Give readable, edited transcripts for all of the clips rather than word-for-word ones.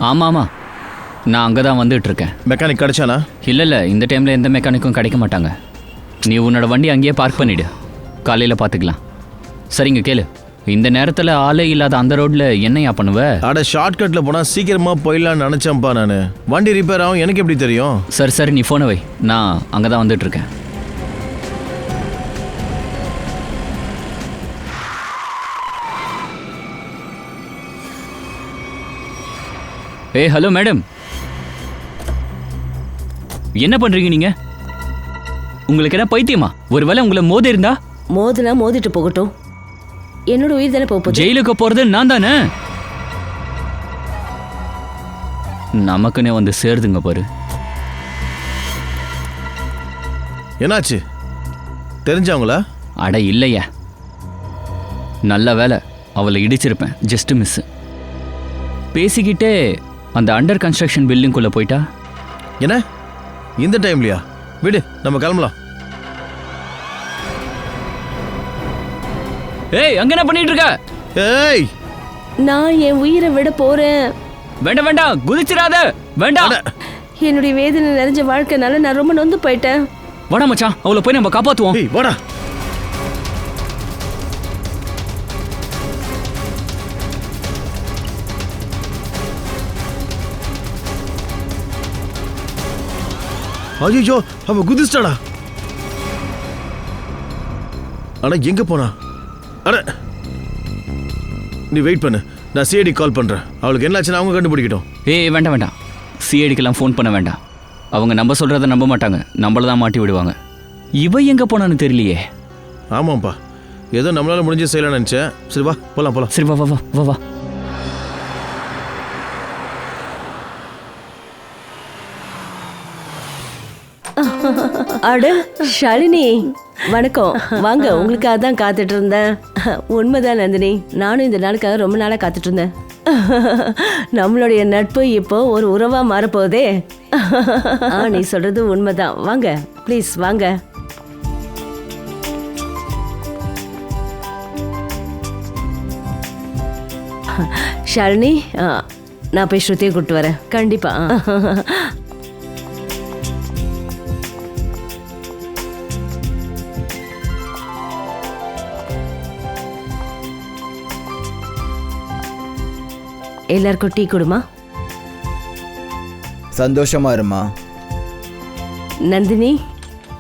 ஆமாம் ஆமாம், நான் அங்கே தான் வந்துட்டு இருக்கேன். மெக்கானிக் கிடைச்சானா? இல்லை, இந்த டைமில் எந்த மெக்கானிக்கும் கிடைக்க மாட்டாங்க. நீ உன்னோட வண்டி அங்கேயே பார்க் பண்ணிவிடு, காலையில் பார்த்துக்கலாம். சரிங்க, கேளு. இந்த நேரத்தில் ஆளே இல்லாத அந்த ரோட்டில் என்னையா பண்ணுவ? அட ஷார்ட்கட்டில் போனால் சீக்கிரமாக போயிடலான்னு நினச்சேன்ப்பா நான். வண்டி ரிப்பேர் ஆகும், எனக்கு எப்படி தெரியும்? சரி நீ ஃபோனை வை, நான் அங்கே தான் வந்துட்டுருக்கேன். ஹலோ மேடம், என்ன பண்ணுறீங்க நீங்கள்? உங்களுக்கு என்ன பைத்தியமா? ஒருவேளை உங்களை மோதி இருந்தா? மோதுனா மோதிட்டு போகட்டும், என்னோட உயிர் தானே போகுது. ஜெயிலுக்கு போறது நான் தானே. நமக்குன்னே வந்து சேருதுங்க பாரு. என்னாச்சு, தெரிஞ்சவங்களா? அட இல்லையா, நல்ல வேலை, அவளை இடிச்சிருப்பேன், ஜஸ்ட் மிஸ். பேசிக்கிட்டே அந்த அண்டர் கன்ஸ்ட்ரக்ஷன் பில்டிங்குள்ள போயிட்டா. என்ன இந்த டைம்லையா? விடு, நம்ம கிளம்பலாம். ஏய், அங்க என்ன பண்ணிட்டு இருக்க? ஏய், நான் என் உயிரை விட போறேன். வேண்டாம், குதிச்சிராத, வேண்டாம். என்னுடைய வேதனை நிறைஞ்ச வாழ்க்கைனால நான் ரொம்ப நொந்து போயிட்டேன். வாடா மச்சான், அவளை போய் நம்ம காப்பாத்துவோம். ஏய் வாடா. ஐயோ, அவ குதிச்சிட்டாடா. அட எங்க போனா? அட நீ வெயிட் பண்ணு, நான் சிஐடி கால் பண்றேன். அவளுக்கு என்னாச்சுன்னு அவங்க கண்டுபிடிக்கட்டும். ஏய் வேண்டாம், சிஐடிக்கெல்லாம் ஃபோன் பண்ண வேண்டாம். அவங்க நம்ம சொல்றதை நம்ப மாட்டாங்க, நம்மள தான் மாட்டி விடுவாங்க. இவ எங்க போனான்னு தெரியலையே. ஆமாப்பா, ஏதோ நம்மளால முடிஞ்ச செய்யலாம்னு நினைச்சேன். சரி வா போலாம். சரி வா வா வா வா. அட ஷாலினி, வணக்கம். வாங்க, உங்களுக்காக தான் காத்துட்டு இருந்தேன். உண்மைதான் நந்தினி, நானும் இந்த நாளுக்காக ரொம்ப நாளாக காத்துட்டு இருந்தேன். நம்மளுடைய நட்பு இப்போ ஒரு உறவா மாறப்போதே. நீ சொல்றது உண்மைதான். வாங்க ப்ளீஸ் வாங்க. ஷாலினி, நான் போய் ஸ்ருதியை கூப்பிட்டு வரேன் கண்டிப்பா. எல்லாருக்கும் டீ கொடுமா. சந்தோஷமா இருமா. நந்தினி,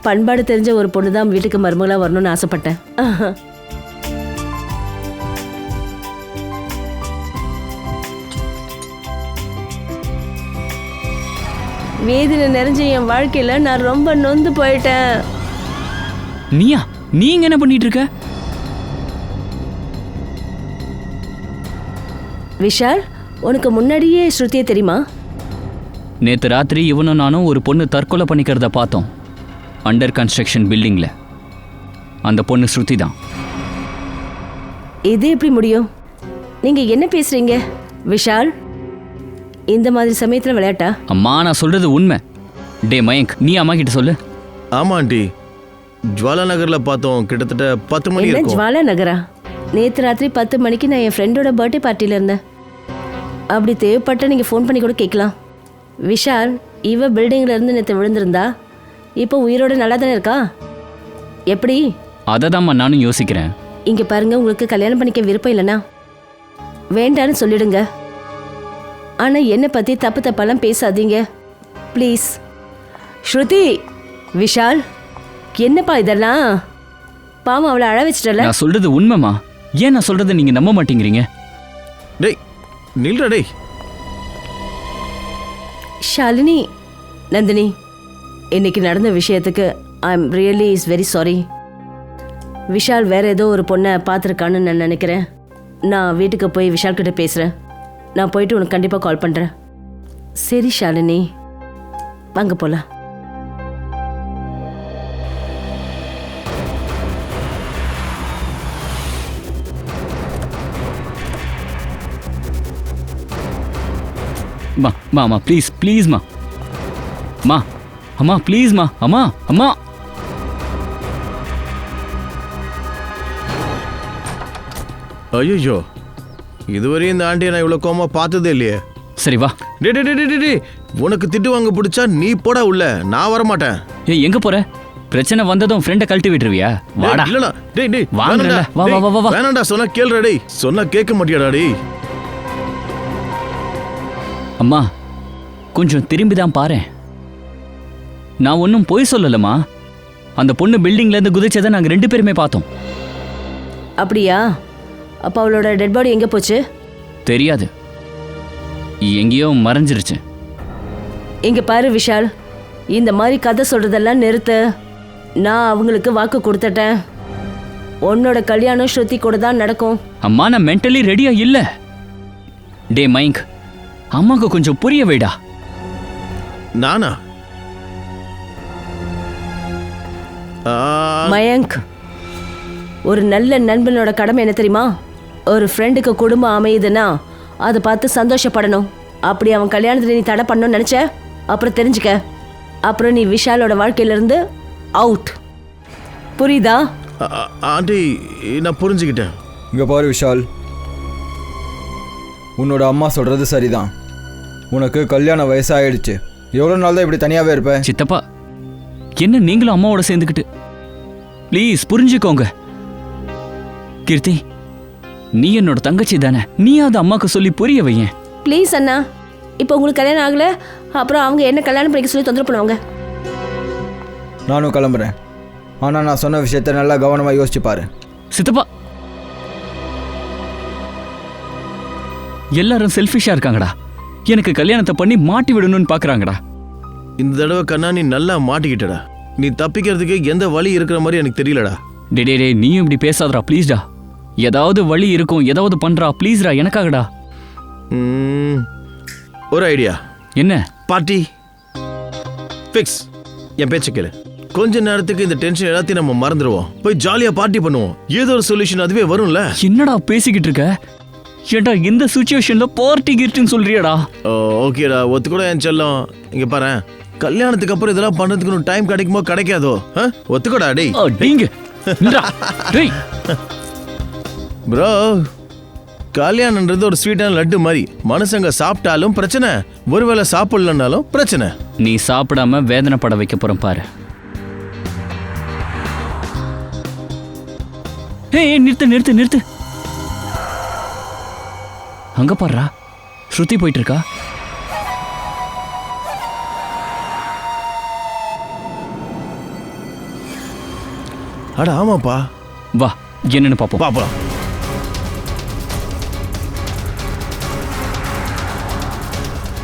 பண்பாடு தெரிஞ்ச ஒரு பொண்ணு தான் வீட்டுக்கு மருமகளா வரணும்னு ஆசைப்பட்டேன். வேதனை நிறைஞ்ச என் வாழ்க்கையில நான் ரொம்ப நொந்து போயிட்டேன். நீங்க என்ன பண்ணிட்டு இருக்க? விஷால், உனக்கு முன்னாடியே ஸ்ருதியை தெரியுமா? நேற்று ராத்திரி இவனும் நானும் ஒரு பொண்ணு தற்கொலை பண்ணிக்கிறத பார்த்தோம், அண்டர் கன்ஸ்ட்ரக்ஷன் பில்டிங்கில். அந்த பொண்ணு ஸ்ருதி தான். இது எப்படி முடியும்? நீங்க என்ன பேசுறீங்க விஷால்? இந்த மாதிரி சமயத்தில் விளையாட்டா? அம்மா, நான் சொல்றது உண்மை. டே மயங்க், நீ அம்மா கிட்ட சொல்லு. ஆமா ஆண்டி, ஜுவாலா நகர்ல பார்த்தோம். கிட்டத்தட்ட 10 மணி என்ன இருக்கும். ஜுவாலா நகரா? நேற்று ராத்திரி 10 மணிக்கு நான் என் ஃப்ரெண்டோட பர்த்டே பார்ட்டியில் இருந்தேன். அப்படி தேவைப்பட்ட நீங்கள் ஃபோன் பண்ணி கூட கேட்கலாம். விஷால், இவ பில்டிங்கில் இருந்து நேற்று விழுந்திருந்தா இப்போ உயிரோட நல்லா தானே இருக்கா? எப்படி? அதை தான்மா நானும் யோசிக்கிறேன். இங்கே பாருங்க, உங்களுக்கு கல்யாணம் பண்ணிக்க விருப்பம் இல்லைனா வேண்டான்னு சொல்லிடுங்க. ஆனால் என்னை பற்றி தப்பெல்லாம் பேசாதீங்க ப்ளீஸ். ஸ்ருதி, விஷால், என்னப்பா இதெல்லாம்? பாவம், அவளை அழ வச்சிட்டல. நான் சொல்றது உண்மைமா. ஏன் நான் சொல்றதை நீங்க நம்ப மாட்டேங்கிறீங்க? டேய் நில்றா டேய். ஷாலினி, நந்தினி, இன்னைக்கு நடந்த விஷயத்துக்கு I am really is very sorry. Vishal வேற ஏதோ ஒரு பொண்ணை பார்த்துருக்கான்னு நான் நினைக்கிறேன். நான் வீட்டுக்கு போய் விஷால் கிட்ட பேசுகிறேன். நான் போயிட்டு உனக்கு கண்டிப்பாக கால் பண்ணுறேன். சரி ஷாலினி, வாங்க போகலாம். அம்மா ப்ளீஸ் ப்ளீஸ்மா. அம்மா அம்மா ப்ளீஸ்மா. அம்மா அம்மா. ஐயோ, இதுவரையும் இந்த ஆண்டியை நான் இவ்வளோ கோமா பார்த்ததே இல்லையே. சரி வா. டே டே டே டே டே உனக்கு திட்டு வாங்க பிடிச்சா நீ போடா உள்ள, நான் வர மாட்டேன். ஏய் எங்க போற? பிரச்சனை வந்ததும் ஃப்ரெண்டை கழட்டி விட்டுருவியா? வாடா. இல்லடா டேய் டேய் வாங்கடா. வா வா வா வா. வேணாம்டா, சொன்னா கேளுடா டேய், சொன்னா கேட்க மாட்டியாடா டேய். அம்மா கொஞ்சம் திரும்பி தான் பாரு. நான் ஒன்றும் பொய் சொல்லலம்மா. அந்த பொண்ணு பில்டிங்ல இருந்து குதிச்சதை நாங்கள் 2 பேருமே பார்த்தோம். அப்படியா? அப்போ அவளோட டெட் பாடி எங்கே போச்சு? தெரியாது, எங்கேயோ மறைஞ்சிருச்சு. இங்க பாரு விஷால், இந்த மாதிரி கதை சொல்றதெல்லாம் நிறுத்து. நான் அவங்களுக்கு வாக்கு கொடுத்துட்டேன். உன்னோட கல்யாணம் ஸ்ருதி கூட தான் நடக்கும். அம்மா நான் மென்டலி ரெடியா இல்ல. டே மைக், அம்மாக்கு கொஞ்சம் புரிய வைடா. நானா? மயங்க், ஒரு நல்ல நண்பனோட கடமை என்ன தெரியுமா? ஒரு ஃப்ரெண்டுக்கு குடும்பம் அமையுதுன்னா அதை பார்த்து சந்தோஷப்படணும். அப்படி அவன் கல்யாணத்துல நீ தடை பண்ணணும்னு நினைச்ச, அப்புறம் தெரிஞ்சுக்க, அப்புறம் நீ விஷாலோட வாழ்க்கையிலிருந்து அவுட். புரியுதா? ஆண்டி நான் புரிஞ்சுக்கிட்டேன். இங்கே பாரு விஷால், உன்னோட அம்மா சொல்கிறது சரிதான். உனக்கு கல்யாண வயசாகிடுச்சு. எவ்வளோ நாள் தான் இப்படி தனியாகவே இருப்ப? சித்தப்பா, என்ன நீங்களும் அம்மாவோட சேர்ந்துக்கிட்டு? ப்ளீஸ் புரிஞ்சுக்கோங்க. கீர்த்தி, நீ என்னோட தங்கச்சி தானே, நீ அதை அம்மாக்கு சொல்லி புரிய வையேன். ப்ளீஸ் அண்ணா, இப்போ உங்களுக்கு கல்யாணம் ஆகலை, அப்புறம் அவங்க என்ன கல்யாணம் பண்ணிக்க சொல்லி தொந்தரவு பண்ணுவாங்க. நானும் கிளம்புறேன். ஆனால் நான் சொன்ன விஷயத்த நல்லா கவனமாக யோசிச்சு பாரு. சித்தப்பா, எல்லாரும் செல்ஃபிஷா இருக்காங்கடா. எனக்கு கல்யாணத்தை பண்ணி மாட்டி விடணும்னு பாக்குறாங்கடா. இந்த தடவை கண்ணா நீ நல்லா மாட்டிக்கிட்டடா. நீ தப்பிக்கிறதுக்கு எந்த வழி இருக்கிற மாதிரி எனக்கு தெரியலடா. டே டே டே, நீயும் இப்படி பேசாதடா ப்ளீஸ்டா. ஏதாவது வழி இருக்கும், ஏதாவது பண்றா ப்ளீஸ்டா, எனக்காகடா. ஒரு ஐடியா. என்ன? Party fix. என் பேச்ச கேளு. கொஞ்ச நேரத்துக்கு இந்த டென்ஷன் எல்லாத்தையும் நம்ம மறந்துடுவோம். போய் ஜாலியா பார்ட்டி பண்ணுவோம். ஏதோ ஒரு சொல்யூஷன் அதுவே வரும்ல. என்னடா பேசிக்கிட்டு இருக்க? ஏன்டா இந்த சிச்சுவேஷன்ல பார்ட்டி கிஃப்ட்னு சொல்றியாடா? ஓகேடா, ஒத்துக்கூட என் செல்லம். இங்க பாரு, கல்யாணத்துக்கு அப்புறம் இதெல்லாம் பண்றதுக்கு டைம் கிடைக்குமோ கிடைக்காதோ? ஒத்துக்கூடா டேய். டேய் ப்ரோ, கல்யாணன்றது ஒரு ஸ்வீட்டான லட்டு மாதிரி. மனுஷங்க சாப்பிட்டாலும் பிரச்சனை, ஒருவேளை சாப்பிடலன்னாலும் பிரச்சனை. நீ சாப்பிடாம வேதனைப்பட வைக்க போறேன் பாரு. ஏய் நிறுத்து நிறுத்து நிறுத்து. அங்க பாருடா, ஸ்ருதி போயிட்டு இருக்கா. அட ஆமாப்பா. வா என்னன்னு பாப்போம். பாப்பலாம்.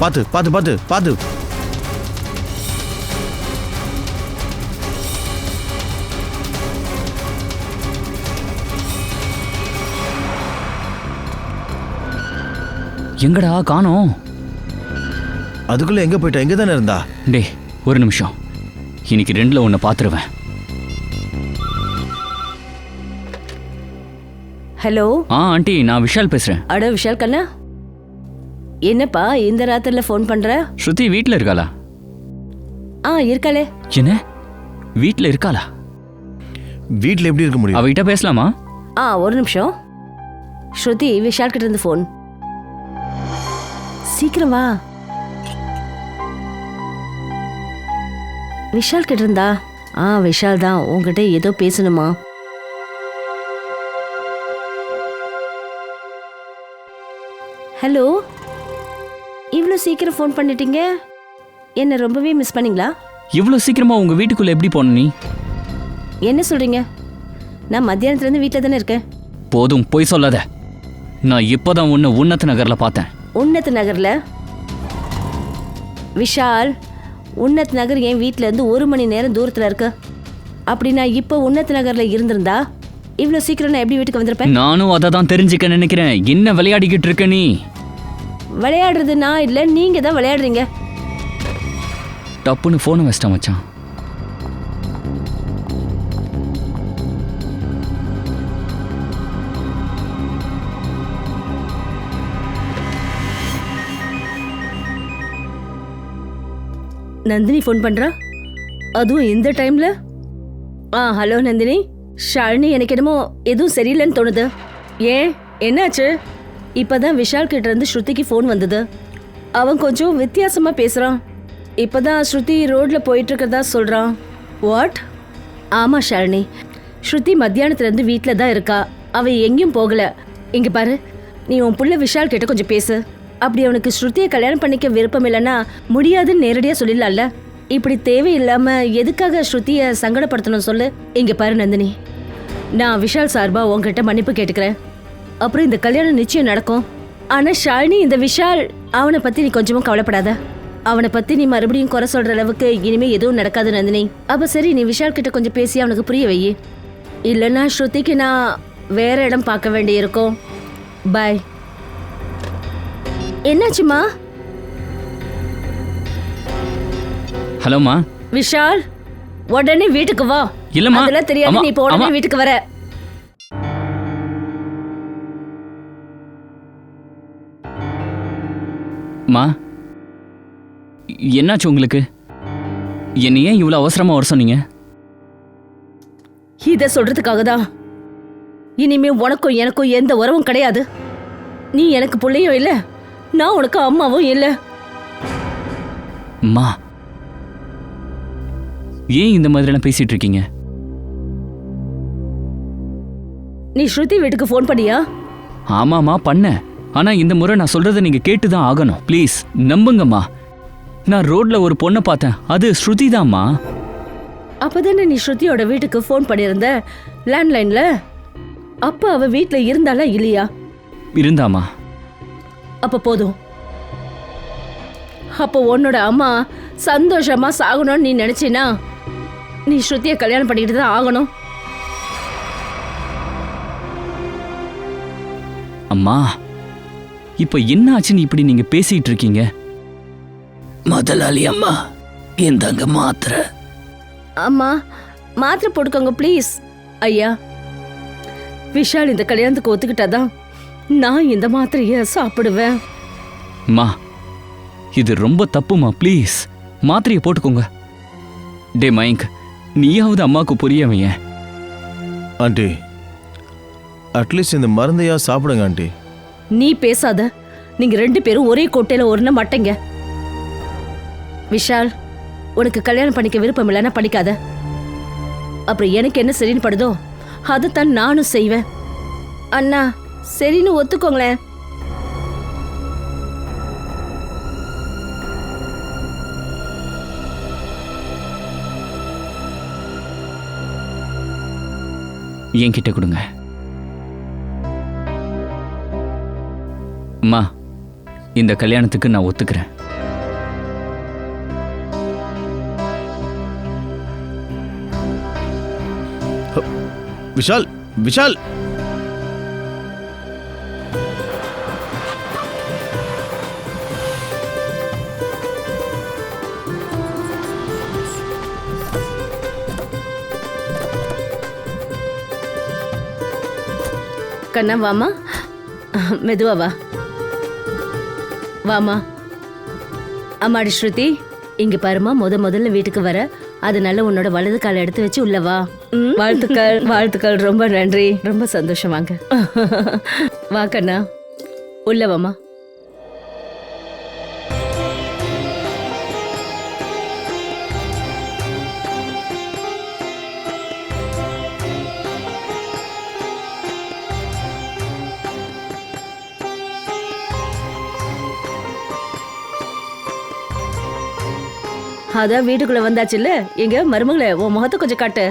பாத்து பாத்து பாத்து பாத்து. எங்கடா காணோம்? அதுக்குள்ள எங்க போயிட்டா? எங்க தானே இருந்தா? டே ஒரு நிமிஷம், இன்னைக்கு 2ல் 1 பாத்துருவேன். ஹலோ. ஆண்டி, நான் விஷால் பேசுறேன். அட விஷால் கண்ணா, என்னப்பா இந்த ராத்திரில ஃபோன் பண்ற? ஸ்ருதி வீட்ல இருக்காளா? இருக்காளே. என்ன வீட்ல இருக்காளா? வீட்ல எப்படி இருக்க முடியும்? அவகிட்ட பேசலாமா? ஒரு நிமிஷம். ஸ்ருதி விஷால் கிட்ட இருந்து ஃபோன். சீக்கிரம் வா. விஷால் கிட்ட இருந்தா? விஷால் தான், உங்ககிட்ட ஏதோ பேசணுமா? ஹலோ, இவ்வளோ சீக்கிரம் ஃபோன் பண்ணிட்டீங்க. என்ன ரொம்பவே மிஸ் பண்ணீங்களா? இவ்வளோ சீக்கிரமா உங்க வீட்டுக்குள்ள எப்படி போன நீ? என்ன சொல்றீங்க? நான் மத்தியானத்துலேருந்து வீட்டில் தானே இருக்கேன். போதும் போய் சொல்லாத. நான் இப்போதான் உன்னை உன்னத் நகர்ல பார்த்தேன். உன்னத் நகர்ல? விஷால், உன்னத் நகர் என் வீட்டில இருந்து 1 மணி நேரம் தூரத்தில் இருக்கு. அப்படி நான் இப்போ உன்னத் நகர்ல இருந்திருந்தா இவ்வளோ சீக்கிரம் நான் எப்படி வீட்டுக்கு வந்திருப்பேன்? நானும் அதை தான் தெரிஞ்சுக்க நினைக்கிறேன். என்ன விளையாடிக்கிட்டு இருக்க நீ? விளையாடுறது நான் இல்லை, நீங்க தான் விளையாடுறீங்க. டப்புன்னு ஃபோனை வச்சிட்டான் மச்சான். நந்தினி ஃபோன் பண்றா, அதுவும் இந்த டைம்ல. ஹலோ நந்தினி. ஷாலினி, எனக்கு என்னமோ எதுவும் சரியில்லைன்னு தோணுது. ஏன், என்னாச்சு? இப்பதான் விஷால் கிட்ட இருந்து ஸ்ருதிக்கு ஃபோன் வந்தது. அவன் கொஞ்சம் வித்தியாசமா பேசுறான். இப்பதான் ஸ்ருதி ரோட்ல போயிட்டு இருக்கிறதா சொல்றான். வாட்? ஆமா ஷாலினி, ஸ்ருதி மத்தியானத்துல இருந்து வீட்டில தான் இருக்கா. அவ எங்கேயும் போகல. இங்க பாரு, நீ உன் புள்ள விஷால் கிட்ட கொஞ்சம் பேசு. அப்படி அவனுக்கு ஸ்ருதியை கல்யாணம் பண்ணிக்க விருப்பம் இல்லைன்னா முடியாதுன்னு நேரடியா சொல்லிடலாம்ல. இப்படி தேவையில்லாம எதுக்காக ஸ்ருதியை சங்கடப்படுத்தணும் சொல்லு. இங்க பாரு நந்தினி, நான் விஷால் சார்பா உன்கிட்ட மன்னிப்பு கேட்டுக்கிறேன். அப்புறம் இந்த கல்யாணம் நிச்சயம் நடக்கும். ஆனா ஷாலினி, இந்த விஷால், அவனை பத்தி நீ கொஞ்சமும் கவலைப்படாத. அவனை பத்தி நீ மறுபடியும் குறை சொல்ற அளவுக்கு இனிமே எதுவும் நடக்காது நந்தினி. அப்ப சரி, நீ விஷால் கிட்ட கொஞ்சம் பேசி அவனுக்கு புரிய வை. இல்லைன்னா ஸ்ருதிக்கு நான் வேற இடம் பார்க்க வேண்டி இருக்கும். பாய். என்னாச்சுமா? ஹலோம்மா. விஷால், உடனே வீட்டுக்கு வா. இல்லம்மா. அதெல்லாம் தெரியாது, நீ இப்போ உடனே வீட்டுக்கு வர. மா, என்னாச்சு உங்களுக்கு? என்ன ஏன் இவ்வளோ அவசரமா வர சொன்னீங்க? இத சொல்றதுக்காக தான். இனிமே உனக்கும் எனக்கும் எந்த உறவும் கிடையாது. நீ எனக்கு பிள்ளையும் இல்ல, நான் உனக்கு அம்மாவும் இல்ல. மா, ஏன் இந்த மாதிரிலாம் பேசிட்டு இருக்கீங்க? நீ ஸ்ருதி வீட்டுக்கு ஃபோன் பண்ணியா? ஆமாம்மா, பண்ணேன். ஆனா இந்த முறை நான் சொல்றதை நீங்க கேட்டுதான் ஆகணும். ப்ளீஸ் நம்புங்கம்மா. நான் ரோட்ல ஒரு பொண்ணை பார்த்தேன், அது ஸ்ருதி தான்மா. அப்பதானே நீ ஸ்ருதியோட வீட்டுக்கு ஃபோன் பண்ணியிருந்த லேண்ட்லைன்ல. அப்ப அவ வீட்ல இருந்தாளா இல்லையா? இருந்தாமா. அப்ப போதும். அப்போ உன்னோட அம்மா சந்தோஷமா சாகணும்னு நீ நினைச்சினா நீ ஸ்ருதியை கல்யாணம் பண்ணிக்கிட்டு தான் ஆகணும். அம்மா, இப்ப என்ன ஆச்சுன்னு இப்படி நீங்க பேசிட்டு இருக்கீங்க? முதலாளி அம்மா, இந்தாங்க மாத்திரை. அம்மா, மாத்திரை போட்டுக்கோங்க ப்ளீஸ். ஐயா, விஷால் இந்த கல்யாணத்துக்கு ஒத்துக்கிட்டாதான் நான் இந்த மாத்திரைய சாப்பிடுவேன். அம்மா, இது ரொம்ப தப்புமா. ப்ளீஸ் மாத்திரையை போட்டுக்கோங்க. டே மயங்க், நீயாவது அம்மாவுக்கு புரியவைய. ஆண்டி, அட்லீஸ்ட் இந்த மருந்தையா சாப்பிடுங்க ஆண்டி. நீ பேசாத. நீங்க ரெண்டு பேரும் ஒரே கோட்டையில ஒருன மாட்டேங்க. விஷால், உனக்கு கல்யாணம் பண்ணிக்க விருப்பம் இல்லைன்னா பண்ணிக்காத. அப்புறம் எனக்கு என்ன சரின்னு படுதோ அதைத்தான் நானும் செய்வேன். அண்ணா, சரின்னு ஒத்துக்கோங்களேன். என்கிட்ட கொடுங்க. அம்மா, இந்த கல்யாணத்துக்கு நான் ஒத்துக்கிறேன். விஷால், விஷால், கண்ணா வாமா, மெதுவா வா. வாமா. அம்மாடி ஸ்ருதி, இங்க பாருமா, முதல்ல வீட்டுக்கு வர, அதனால உன்னோட வலது காலை எடுத்து வச்சு உள்ள வா. வாழ்த்துக்கள், வாழ்த்துக்கள். ரொம்ப நன்றி. ரொம்ப சந்தோஷம். வாங்க. வா கண்ணா, உள்ள வாமா. அதான் வீட்டுக்குள்ள வந்தாச்சு இல்ல. எங்க மருமகளே, உன் முகத்தை கொஞ்சம் காட்டு.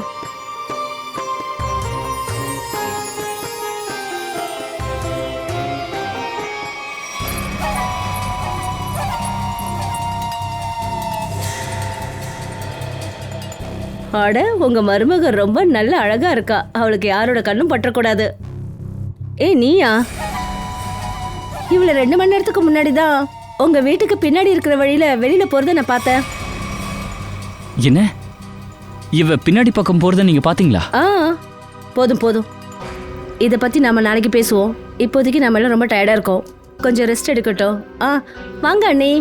அட, உங்க மருமக ரொம்ப நல்ல அழகா இருக்கா. அவளுக்கு யாரோட கண்ணும் பற்றக்கூடாது. ஏய், நீயா? இவளை 2 மணி நேரத்துக்கு முன்னாடி தான் உங்க வீட்டுக்கு பின்னாடி இருக்கிற வழியில வெளியில போறத நான் பார்த்தேன். என்ன, இவ பின்னாடி பக்கம் போறத நீங்க பாத்தீங்களா? போதும் போதும், இத பத்தி நாம நாளைக்கு பேசுவோம். இப்போதைக்கு நம்ம எல்லாம் ரொம்ப டயர்டா இருக்கோம். கொஞ்சம் ரெஸ்ட் எடுக்கட்டும். வாங்க அண்ணி.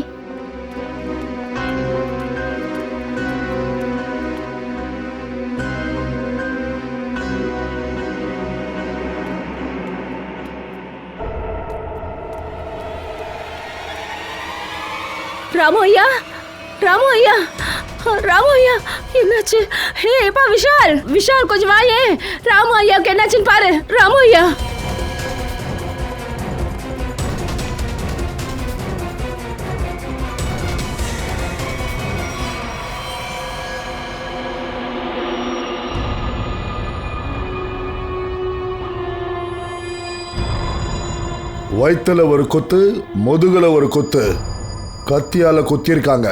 ராமு ஐயா, ராமு ஐயா, ராமு ஐயா, என்னாச்சு? ஹே எப்பா விஷால், விஷால் கொஞ்சம் வாயே. ராமு ஐயாவுக்கு என்னாச்சுன்னு பாரு. ராமு ஐயா. வயிற்றுல ஒரு கொத்து, முதுகுல ஒரு கொத்து, கத்தியால குத்திருக்காங்க.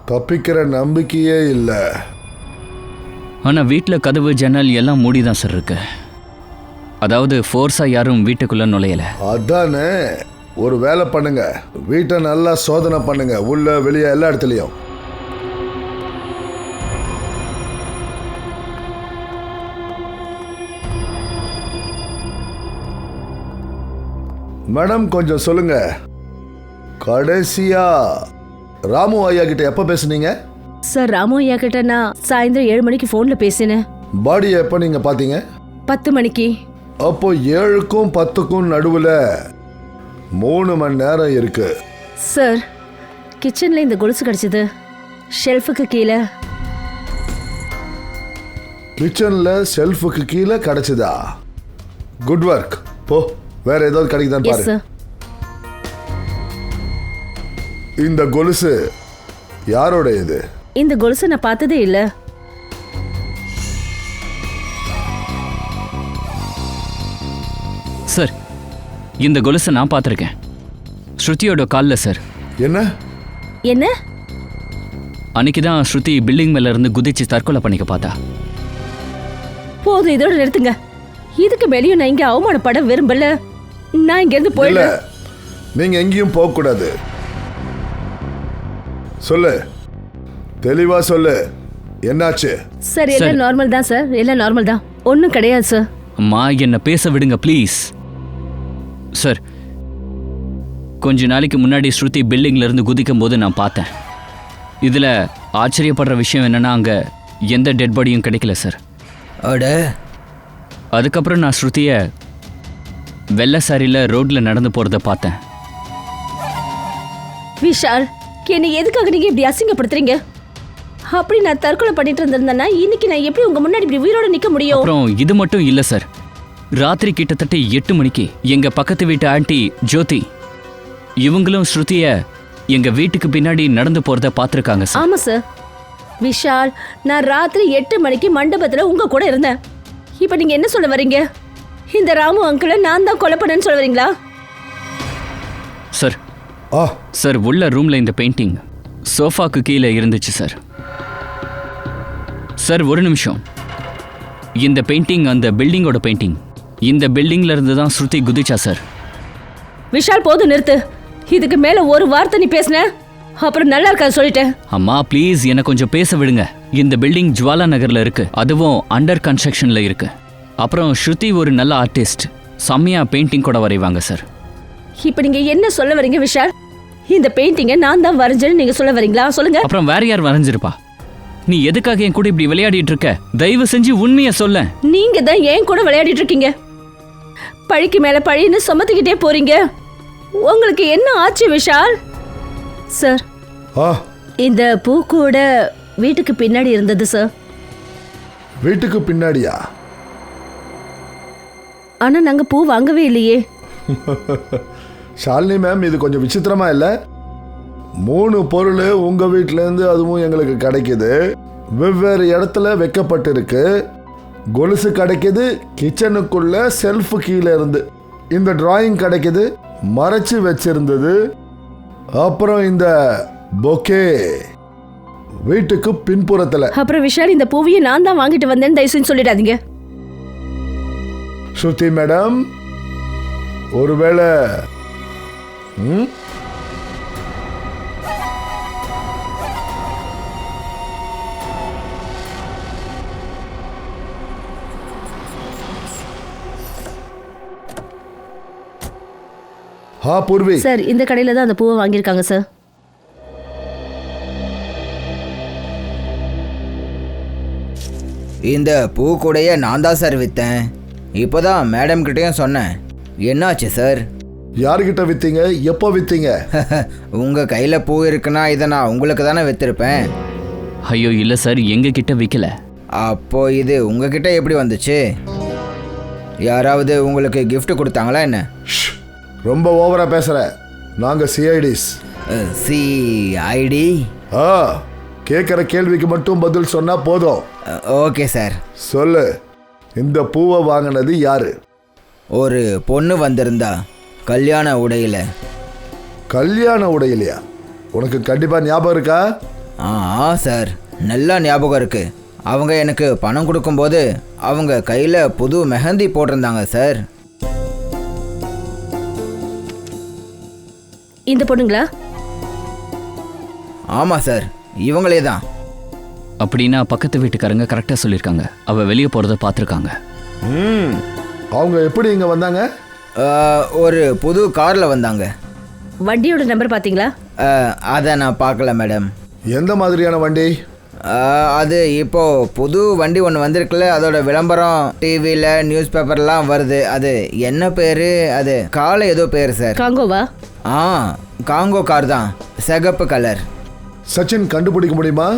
தப்பிக்கிற நம்பிக்கையே இல்லை. ஆனால் வீட்டில் கதவு ஜன்னல் எல்லாம் மூடி தான் சார் இருக்கு. அதாவது ஃபோர்ஸாக யாரும் வீட்டுக்குள்ளே நுழையலை. அதானே, ஒரு வேலை பண்ணுங்க, வீட்டை நல்லா சோதனை பண்ணுங்க, உள்ள வெளியே எல்லா இடத்துலையும். மேடம் கொஞ்சம் சொல்லுங்க, கடைசியா ராமு ஐயா கிட்ட எப்ப பேசுனீங்க? சார் ராமு ஐயா கிட்ட நான் சாயந்தரம் 7 மணிக்கு ஃபோன்ல பேசினேன். பாடியை எப்ப நீங்க பாத்தீங்க? 10 மணிக்கு. அப்போ 7க்கும் 10க்கும் நடுவுல 3 மணி நேரம் இருக்கு. சார் கிச்சன்ல இந்த கொலுசு கிடைச்சது, ஷெல்ஃபுக்கு கீழே. கிச்சன்ல ஷெல்ஃபுக்கு கீழே கிடைச்சதா? Good work. போ, வேற ஏதாவது கிடைக்குதான்னு எஸ் பாரு. சார். இந்த கொலுசு யாரோட இது? இந்த கொலுசை நான் பார்த்ததே இல்லை. சார் இந்த கொலுசை நான் பார்த்துருக்கேன், ஸ்ருதியோட காலில் சார். என்ன என்ன? அன்னைக்கு தான் ஸ்ருதி பில்டிங் மேல இருந்து குதிச்சு தற்கொலை பண்ணிக்க பார்த்தா. போதும், இதோட நிறுத்துங்க. இதுக்கு மேலேயும் நான் இங்க அவமானப்பட விரும்பல. நான் இங்க இருந்து இல்ல, போயிடுறேன். நீங்க எங்கேயும் போக கூடாது. சொல்லு, தெளிவா சொல்லு, என்னாச்சு? சார் எல்லாம் நார்மல் தான் சார், எல்லாம் நார்மல் தான், ஒன்றும் கிடையாது சார். அம்மா என்னை பேச விடுங்க ப்ளீஸ். சார் கொஞ்ச நாளைக்கு முன்னாடி ஸ்ருதி பில்டிங்ல இருந்து குதிக்கும் போது நான் பார்த்தேன். இதில் ஆச்சரியப்படுற விஷயம் என்னன்னா அங்கே எந்த டெட் பாடியும் கிடைக்கல சார். அட, அதுக்கப்புறம் நான் ஸ்ருதியை வெள்ளை சாரியில் ரோட்டில் நடந்து போகிறத பார்த்தேன். விஷால், என்னை எதுக்காக நீங்க இப்படி அசிங்கப்படுத்துறீங்க? அப்படி நான் தற்கொலை பண்ணிட்டு இருந்திருந்தேன்னா இன்னைக்கு நான் எப்படி உங்க முன்னாடி இப்படி உயிரோட நிக்க முடியும்? அப்புறம் இது மட்டும் இல்லை சார், ராத்திரி கிட்டத்தட்ட 8 மணிக்கு எங்கள் பக்கத்து வீட்டு ஆண்டி ஜோதி இவங்களும் ஸ்ருதியை எங்கள் வீட்டுக்கு பின்னாடி நடந்து போகிறத பார்த்துருக்காங்க சார். ஆமா சார். விஷால், நான் ராத்திரி 8 மணிக்கு மண்டபத்துல உங்க கூட இருந்தேன். இப்ப நீங்க என்ன சொல்ல வரீங்க? இந்த ராமு அங்கிளை நான் தான் கொலை பண்ணேன்னு சொல்ல வரீங்களா? சார் ஆ, சார் உள்ள ரூமில் இந்த பெயிண்டிங் சோஃபாக்கு கீழே இருந்துச்சு சார். சார் ஒரு நிமிஷம், இந்த பெயிண்டிங் அந்த பில்டிங்கோட பெயிண்டிங். இந்த பில்டிங்ல இருந்து தான் ஸ்ருதி குதிச்சா சார். விஷால் போதும், நிறுத்து. இதுக்கு மேல ஒரு வார்த்தை நீ பேசுன அப்புறம் நல்லா இருக்காது சொல்லிட்டேன். அம்மா ப்ளீஸ் என்னை கொஞ்சம் பேச விடுங்க. இந்த பில்டிங் ஜுவாலா நகர்ல இருக்கு, அதுவும் அண்டர் கன்ஸ்ட்ரக்ஷன்ல இருக்கு. அப்புறம் ஸ்ருதி ஒரு நல்ல ஆர்டிஸ்ட், செம்மையா பெயிண்டிங் கூட வரைவாங்க சார். இப்ப நீங்க என்ன சொல்ல வரீங்க விஷால்? இந்த பெயிண்டிங்கை நான் தான் வரைஞ்சேன்னு நீங்க சொல்ல வரீங்களா? சொல்லுங்க. அப்புறம் வேற யார் வரைஞ்சிருப்பா? நீ எதுக்காக என் கூட இப்படி விளையாடிட்டு இருக்க? தயவு செஞ்சு உண்மையை சொல்ல. நீங்க தான் ஏன் கூட விளையாடிட்டு இருக்கீங்க. பழிக்கு மேல பழின்னு சுமத்திக்கிட்டே போறீங்க. உங்களுக்கு என்ன ஆச்சு விஷால்? சார், ஆ, இந்த பூ கூட வீட்டுக்கு பின்னாடி இருந்தது சார். வீட்டுக்கு பின்னாடியா? ஆனா நாங்க பூ வாங்கவே இல்லையே. ஷாலினி மேம், இது கொஞ்சம் விசித்திரமா இல்லை? 3 பொருள் உங்க வீட்டிலேருந்து அதுவும் எங்களுக்கு கிடைக்குது, வெவ்வேறு இடத்துல வைக்கப்பட்டிருக்கு. கொலுசு கிடைக்குது கிச்சனுக்குள்ள செல்ஃபு கீழே இருந்து, இந்த டிராயிங் கிடைக்குது மறைச்சு வச்சிருந்தது, அப்புறம் இந்த பொக்கே வீட்டுக்கு பின்புறத்துல. அப்புறம் விஷால், இந்த பூவையை நான் தான் வாங்கிட்டு வந்தேன்னு தயவு செஞ்சு சொல்லிடாதீங்க. ஸ்ருதி மேடம், ஒருவேளை ஹா பூர்வி, சார் இந்த கடையில தான் அந்த பூவை வாங்கியிருக்காங்க சார். இந்த பூ கூடையே நான் தான் சார் விற்றேன். இப்போ தான் மேடம் கிட்டேயும் சொன்னேன். என்னாச்சு சார்? யாருக்கிட்ட வித்தீங்க? எப்போ வித்தீங்க? உங்கள் கையில் பூ இருக்குன்னா இதை நான் உங்களுக்கு தானே விற்றுருப்பேன். ஐயோ இல்லை சார், எங்கள் கிட்ட விற்கல. அப்போ இது உங்ககிட்ட எப்படி வந்துச்சு? யாராவது உங்களுக்கு gift கொடுத்தாங்களா என்ன? ஷ், ரொம்ப ஓவரா பேசுற. நாங்க சிஐடிஸ். சிஐடி? கேட்குற கேள்விக்கு மட்டும் பதில் சொன்னா போதும். Okay sir. சொல்லு, இந்த பூவை வாங்கினது யாரு? ஒரு பொண்ணு வந்திருந்தா கல்யாண உடையில். கல்யாண உடையிலையா? உனக்கு கண்டிப்பா ஞாபகம் இருக்கா? ஆ சார், நல்லா ஞாபகம் இருக்கு. அவங்க எனக்கு பணம் கொடுக்கும்போது அவங்க கையில் புது மெஹந்தி போட்டிருந்தாங்க சார். இந்த பொண்ணுங்களா? ஆமாம் சார், இவங்களே தான். அப்படின்னா பக்கத்து வீட்டுக்காரங்க கரெக்டாக சொல்லியிருக்காங்க. அவள் வெளியே போகிறத பார்த்துருக்காங்க. அவங்க எப்படி இங்க வந்தாங்க? ஒரு புது காரில் வந்தாங்க. வண்டியோட நம்பர் பார்த்தீங்களா? அதை நான் பார்க்கல மேடம். எந்த மாதிரியான வண்டி? அது இப்போது புது வண்டி ஒன்று வந்திருக்குல்ல, அதோட விளம்பரம் டிவியில் நியூஸ் பேப்பர்லாம் வருது. அது என்ன பேர்? அது காலை ஏதோ பேர் சார். காங்கோவா? ஆ, காங்கோ கார் தான், சிகப்பு கலர். சச்சின், கண்டுபிடிக்க முடியுமா?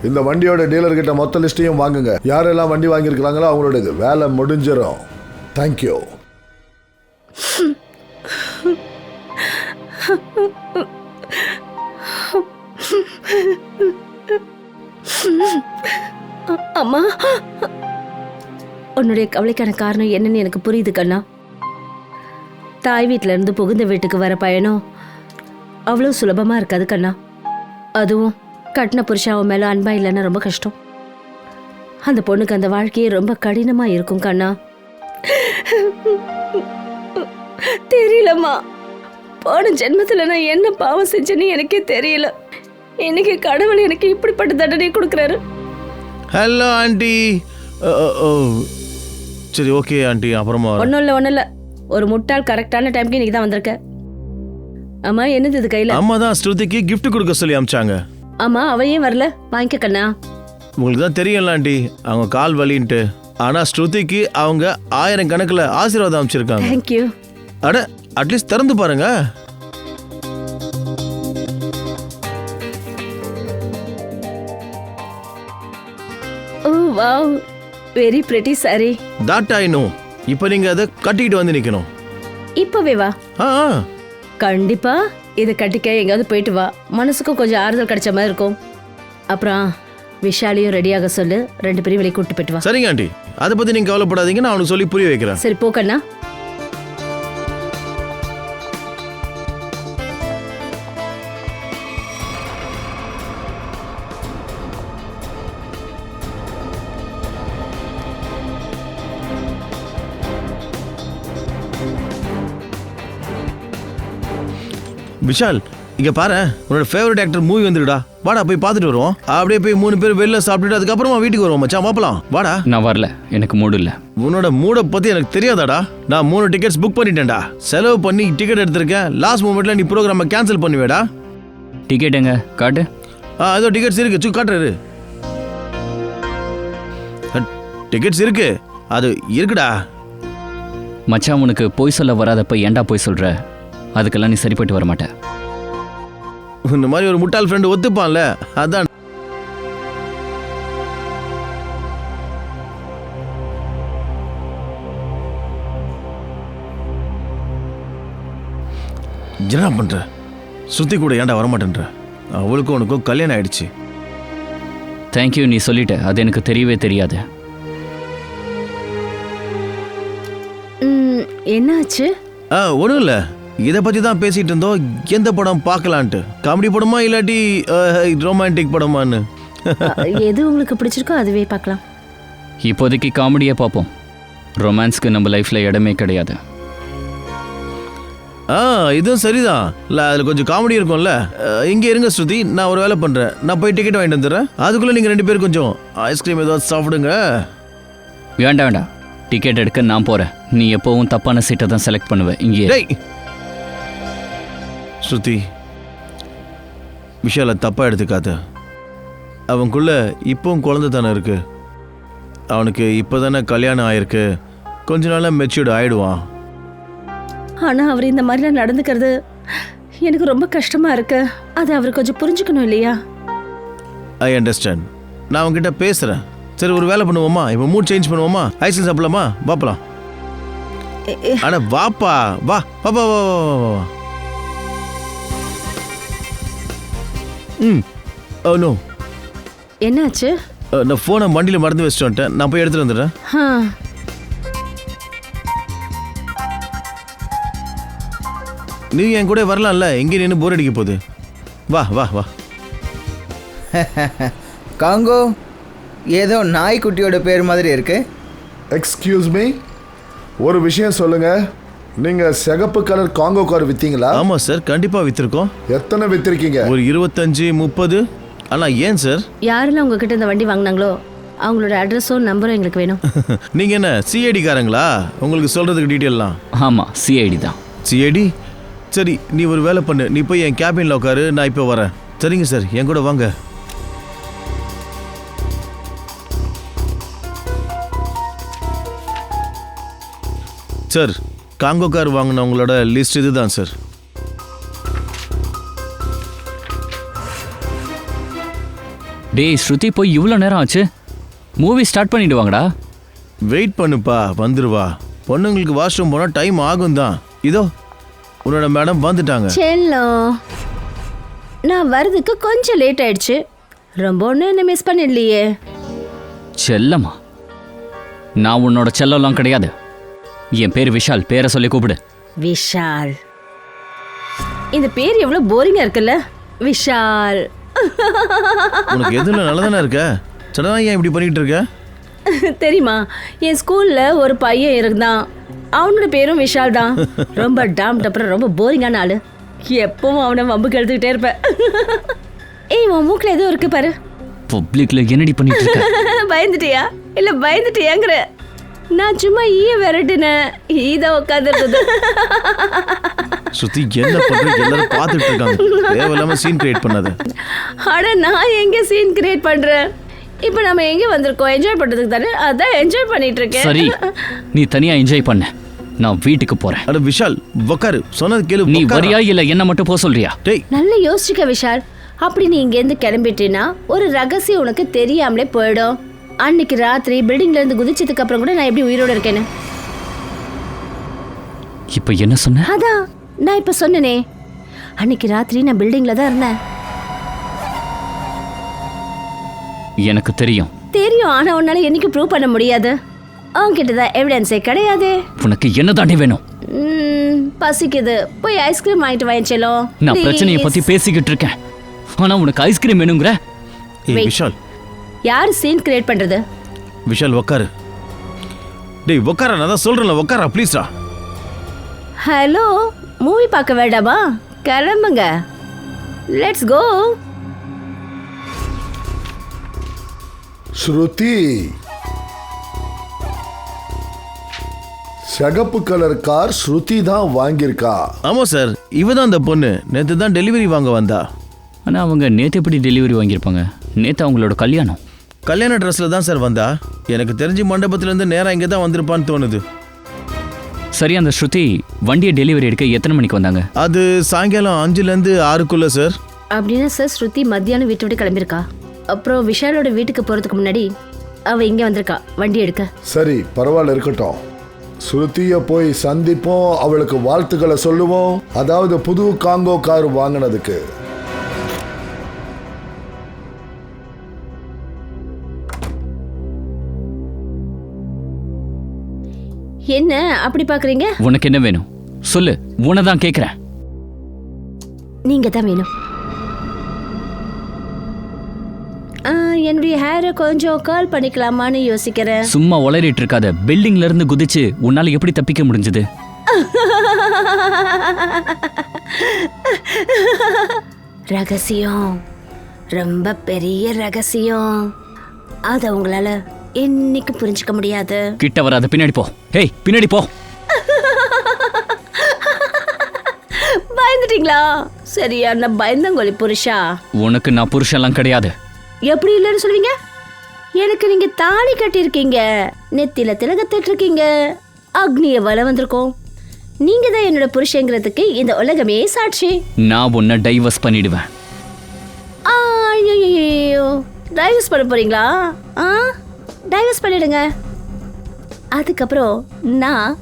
இந்த வண்டியோட டீலர்கிட்ட மொத்த லிஸ்ட்டையும் வாங்குங்க. யாரெல்லாம் வண்டி வாங்கியிருக்கிறாங்களோ அவங்களோட வேலை முடிஞ்சிடும். தேங்க்யூ. அம்மா, உன்னுடைய கவலைக்கான காரணம் என்னன்னு எனக்கு புரியுது கண்ணா. தாய் வீட்டில இருந்து புகுந்த வீட்டுக்கு வர பயணம் அவ்வளோ சுலபமா இருக்காது கண்ணா. அதுவும் கட்டின புருஷாவ மேல அன்பா இல்லைன்னா ரொம்ப கஷ்டம். அந்த பொண்ணுக்கு அந்த வாழ்க்கையே ரொம்ப கடினமா இருக்கும் கண்ணா. தெரியலம்மா, போன ஜென்மத்தில் நான் என்ன பாவம் செஞ்சேன்னு எனக்கே தெரியல. இன்னைக்கு கடவுள் எனக்கு இப்படிப்பட்ட தண்டனை கொடுக்குறாரு. Hello aunty. சரி ஓகே ஆண்டி, அப்புறமா ஒன்றும் இல்லை. ஒரு முட்டாள் கரெக்டான டைம்க்கு இன்னைக்கு தான் வந்திருக்க. அம்மா, என்னது இது கையில்? அம்மா தான் ஸ்ருதிக்கு gift கொடுக்க சொல்லி அமிச்சாங்க. ஆமா, அவ ஏன் வரல? வாங்கிக்க கண்ணா. உங்களுக்கு தான் தெரியல ஆண்டி, அவங்க கால் வலின்ட்டு. ஆனா ஸ்ருதிக்கு அவங்க 1000 கணக்கில் ஆசீர்வாதம் அமைச்சிருக்காங்க. தேங்க்யூ. அட, அட்லீஸ்ட் திறந்து பாருங்க. ஓ wow, very pretty sorry. That I know. இப்போ நீங்க அதை கட்டிக்கிட்டு வந்து நிக்கணும். இப்பவே வா. ஆ கண்டிப்பா இதை கட்டிக்க எங்கேயாவது போயிட்டு வா. மனசுக்கும் கொஞ்சம் ஆறுதல் கிடைச்ச மாதிரி இருக்கும். அப்புறம் விஷாலையும் ரெடியாக சொல்லு. 2 பேரும் வெளியே கூட்டு போயிட்டு வா. சரிங்க ஆண்டி, அதை பத்தி நீங்க கவலைப்படாதீங்க. நான் அவனுக்கு சொல்லி புரிய வைக்கிறேன். சரி போ கண்ணா. விஷால், இங்க பாரு, உன்னோட ஃபேவரட் ஆக்டர் மூவி வந்துடுடா. வாடா போய் பார்த்துட்டு வருவோம். அப்படியே போய் 3 பேர் வெளில சாப்பிட்டுட்டு அதுக்கப்புறமா வீட்டுக்கு வருவோம் மச்சான். மாப்பலாம் வாடா. நான் வரல, எனக்கு மூடு இல்லை. உன்னோட மூடை பத்தி எனக்கு தெரியாதாடா? நான் 3 டிக்கெட்ஸ் புக் பண்ணிட்டேன்டா. செலவு பண்ணி டிக்கெட் எடுத்திருக்கேன். லாஸ்ட் மூமெண்ட்ல நீ ப்ரோக்ராமை கேன்சல் பண்ணுவேடா. டிக்கெட் எங்க காட்டு? ஏதோ டிக்கெட்ஸ் இருக்கு, காட்டுறாரு. டிக்கெட்ஸ் இருக்கு, அது இருக்குடா. மச்சான், உனக்கு போய் சொல்ல வராதப்ப ஏன்டா போய் சொல்ற? அதுக்கெல்லாம் நீ சரிப்பட்டு வர மாட்டேன். இந்த மாதிரி ஒரு முட்டாள் ஃப்ரெண்டு ஒத்துப்பான்ல, அதான். என்ன பண்ற? ஸ்ருதி கூட ஏன்டா வரமாட்டேன்ற? அவளுக்கும் உனக்கும் கல்யாணம் ஆயிடுச்சு. தேங்க்யூ, நீ சொல்லிட்ட. அது எனக்கு தெரியவே தெரியாது. என்னாச்சு? ஒன்றும் இல்லை, இதை பற்றி தான் பேசிகிட்டு இருந்தோம். எந்த படம் பார்க்கலான்ட்டு. காமெடி படமா இல்லாட்டி ரொமான்டிக் படமான்னு? எது உங்களுக்கு பிடிச்சிருக்கோ அதுவே பார்க்கலாம். இப்போதைக்கு காமெடியை பார்ப்போம். ரொமான்ஸ்க்கு நம்ம லைஃப்பில் இடமே கிடையாது. இதுவும் சரிதான். இல்லை, அதில் கொஞ்சம் காமெடி இருக்கும்ல. இங்கே இருங்க ஸ்ருதி, நான் ஒரு வேலை பண்ணுறேன். நான் போய் டிக்கெட் வாங்கிட்டு வந்துடுறேன். அதுக்குள்ளே நீங்கள் 2 பேரும் கொஞ்சம் ஐஸ்கிரீம் ஏதாவது சாப்பிடுங்க. வேண்டாம், டிக்கெட் எடுக்க நான் போகிறேன். நீ எப்போவும் தப்பான சீட்டை தான் செலக்ட் பண்ணுவேன். இங்கே ஸ்ருதி, விஷாலை தப்பாக எடுத்துக்காத. அவனுக்குள்ள இப்போவும் குழந்தை தானே இருக்கு. அவனுக்கு இப்போ தானே கல்யாணம் ஆயிருக்கு. கொஞ்ச நாளாக மெச்சூர்டு ஆயிடுவான். ஆனா அவர் இந்த மாதிரிலாம் நடந்துக்கிறது எனக்கு ரொம்ப கஷ்டமா இருக்கு. அது அவர் கொஞ்சம் புரிஞ்சுக்கணும் இல்லையா? I understand. நான் உங்ககிட்ட பேசுறேன். சரி, ஒரு வேலை பண்ணுவோமா? இப்போ மூட் சேஞ்ச் பண்ணுவோமா? ஐஸ்கிரீம் சாப்பிடலாமா? பாப்பலாம். அட வாப்பா, வா வா வா வா வா வா. Oh no. என்னாச்சு? நான் ஃபோனை வண்டியில் மறந்து வச்சுட்டு வந்துட்டேன். நான் போய் எடுத்துட்டு வந்துடுறேன். நீ என் கூட வரலாம்ல, எங்கே நின்று போர் அடிக்க போகுது. வா வா வா. காங்கோ ஏதோ நாய்க்குட்டியோட பேர் மாதிரி இருக்கு. எக்ஸ்கியூஸ் மீ, ஒரு விஷயம் சொல்லுங்க. நீங்க சிகப்பு கலர் காங்கோ கார் வித்தீங்களா? ஆமாம் சார், கண்டிப்பாக விற்றுருக்கோம். எத்தனை வித்திருக்கீங்க? ஒரு 25-30. ஆனால் ஏன் சார்? யாரெல்லாம் உங்ககிட்ட இந்த வண்டி வாங்கினாங்களோ அவங்களோட அட்ரஸும் நம்பரும் எங்களுக்கு வேணும். நீங்கள் என்ன சிஐடி காரங்களா? உங்களுக்கு சொல்கிறதுக்கு டீட்டெயிலாம். ஆமாம், சிஐடி தான். சிஐடி? சரி, நீ ஒரு வேலை பண்ணு. நீ போய் என் கேபினில் உட்காரு, நான் இப்போ வரேன். சரிங்க சார், என் கூட வாங்க. சார், காங்கோ கார் வாங்கினவங்களோட லிஸ்ட் இதுதான் சார். டேய் ஸ்ருதி, போய் இவ்வளோ நேரம் ஆச்சு. Movie start பண்ணிடுவாங்கடா. வெயிட் பண்ணுப்பா, வந்துருவா. பொண்ணுங்களுக்கு வாஷ்ரூம் போனால் டைம் ஆகும் தான். இதோ உன்னோட மேடம் வந்துட்டாங்க. செல்லம், நான் வர்றதுக்கு கொஞ்சம் லேட் ஆயிடுச்சு. ரொம்ப ஒன்றும் என்ன மிஸ் பண்ணிடலையே. செல்லம்மா? நான் உன்னோட செல்லம்லாம் கிடையாது. என் பேர் விஷால். பேரை சொல்லி கூப்பிடு. விஷால். இந்த பேர் எவ்வளவு போரிங்கா இருக்குல்ல? விஷால். உனக்கு எதுல நல்லதானே இருக்க? சடனா ஏன் இப்படி பண்ணிட்டு இருக்க? தெரியுமா, என் ஸ்கூல்ல ஒரு பையன் இருந்தான். அவனோட பேரும் விஷால் தான். ரொம்ப டாம் டப்பர், ரொம்ப போரிங்கான ஆளு. எப்பவும் அவனை வம்புக்கு எழுத்துக்கிட்டே இருப்பேன். ஏய், உன் மூக்கில் எதுவும் இருக்கு பாரு. பப்ளிக்ல என்னடி பண்ணிட்டு இருக்க? பயந்துட்டியா? இல்ல பயந்துட்டியாங்கிற? நான் சும்மா விரட்டினேன். இத உட்காந்துருக்குது. சுத்தி என்ன பண்ற? எல்லாரும் பார்த்துட்டு இருக்காங்க. தேவையில்லாம சீன் கிரியேட் பண்ணாத. ஆனா நான் எங்க சீன் கிரியேட் பண்றேன்? இப்போ நம்ம எங்க வந்திருக்கோம்? என்ஜாய் பண்றதுக்கு தானே. அதான் என்ஜாய் பண்ணிட்டு இருக்கேன். சரி, நீ தனியா என்ஜாய் பண்ண. நான் வீட்டுக்கு போறேன். அட விஷால், உட்காரு. சொன்னது கேளு. நீ வரியா இல்ல என்ன மட்டும் போக சொல்றியா? டேய், நல்லா யோசிச்சுக்க விஷால். அப்படி நீ இங்கேருந்து கிளம்பிட்டீன்னா ஒரு ரகசியம் உனக்கு தெரியாமலே போயிடும். அன்னைக்கு ராத்திரி பில்டிங்ல இருந்து குதிச்சதுக்கு அப்புறம் கூட நான் எப்படி உயிரோட இருக்கேன்னு. இப்ப என்ன சொன்ன? அதான் நான் இப்ப சொன்னனே, அன்னைக்கு ராத்திரி நான் பில்டிங்ல தான் இருந்தேன். எனக்கு தெரியும். ஆனா உன்னால என்னைக்கு ப்ரூவ் பண்ண முடியாது. அவன்கிட்ட தான் எவிடன்ஸே கிடையாது. உனக்கு என்ன தாண்டி வேணும்? பசிக்குது, போய் ஐஸ்கிரீம் வாங்கிட்டு வாங்கிச்சலோ. நான் பிரச்சனையை பத்தி பேசிக்கிட்டு இருக்கேன். ஆனா உனக்கு ஐஸ்கிரீம் வேணுங்கிற? ஏய் விஷால். யாரு சீன் கிரியேட் பண்றது? விஷால் உட்காரு. டேய் உட்கார, நான் தான் சொல்றேன்ல, உட்கார ப்ளீஸ்டா. ஹலோ, மூவி பார்க்க வேண்டாமா? கிளம்புங்க, லெட்ஸ் கோ. ஸ்ருதி, சிகப்பு கலர் கார் ஸ்ருதி தான் வாங்கியிருக்கா. ஆமா சார், இவ தான் அந்த பொண்ணு. நேற்று தான் டெலிவரி வாங்க வந்தா. ஆனா அவங்க நேத்து எப்படி டெலிவரி வாங்கியிருப்பாங்க? நேத்து அவங்களோட கல்யாணம். கல்யாண ட்ரெஸ்ல தான் சார் வந்தா. எனக்கு தெரிஞ்சு மண்டபத்திலேருந்து நேராக இங்கே தான் வந்திருப்பான்னு தோணுது. சரி, அந்த ஸ்ருதி வண்டியை டெலிவரி எடுக்க எத்தனை மணிக்கு வந்தாங்க? அது சாயங்காலம் 5லேருந்து 6க்குள்ள சார். அப்படின்னா சார் ஸ்ருதி மத்தியானம் வீட்டை விட்டு கிளம்பியிருக்கா. அப்புறம் விஷாலோட வீட்டுக்கு போறதுக்கு முன்னாடி அவ இங்க வந்திருக்கா வண்டி எடுக்க. சரி, பரவாயில்ல, இருக்கட்டும். ஸ்ருதியை போய் சந்திப்போம், அவளுக்கு வாழ்த்துக்களை சொல்லுவோம். அதாவது புது காங்கோ கார் வாங்கினதுக்கு. என்ன அப்படி பாக்குறீங்க? உனக்கு என்ன வேணும் சொல்லு, உனதான் கேக்குறேன். நீங்க தான் வேணும். என்னுடைய ஹேரை கொஞ்சம் கால் பண்ணிக்கலாமான்னு யோசிக்கிறேன். சும்மா உளறிட்டு இருக்காத. பில்டிங்ல இருந்து குதிச்சு உன்னால எப்படி தப்பிக்க முடிஞ்சது? ரகசியம், ரொம்ப பெரிய ரகசியம். அத உங்களால என்னைக்கு புரிஞ்சுக்க முடியாது. கிட்ட வராத, பின்னாடி போ. ஹேய், பின்னாடி போ. பயந்துட்டீங்களா? சரியான பயந்தங்கோலி புருஷா. உனக்கு நான் புருஷன்லாம் கிடையாது. எப்படி இல்லைன்னு சொல்லுவீங்க? எனக்கு நீங்க தாலி கட்டியிருக்கீங்க, நெத்தில திலகத்திட்டு இருக்கீங்க, அக்னிய வல வந்திருக்கோம். நீங்க தான் என்னோட புருஷங்கிறதுக்கு இந்த உலகமே சாட்சி. நான் உன்னை டைவர்ஸ் பண்ணிடுவேன். ஐயோ, டைவர்ஸ் பண்ண போறீங்களா? டைவர்ஸ் பண்ணிடுங்க. அதுக்கப்புறம் நான்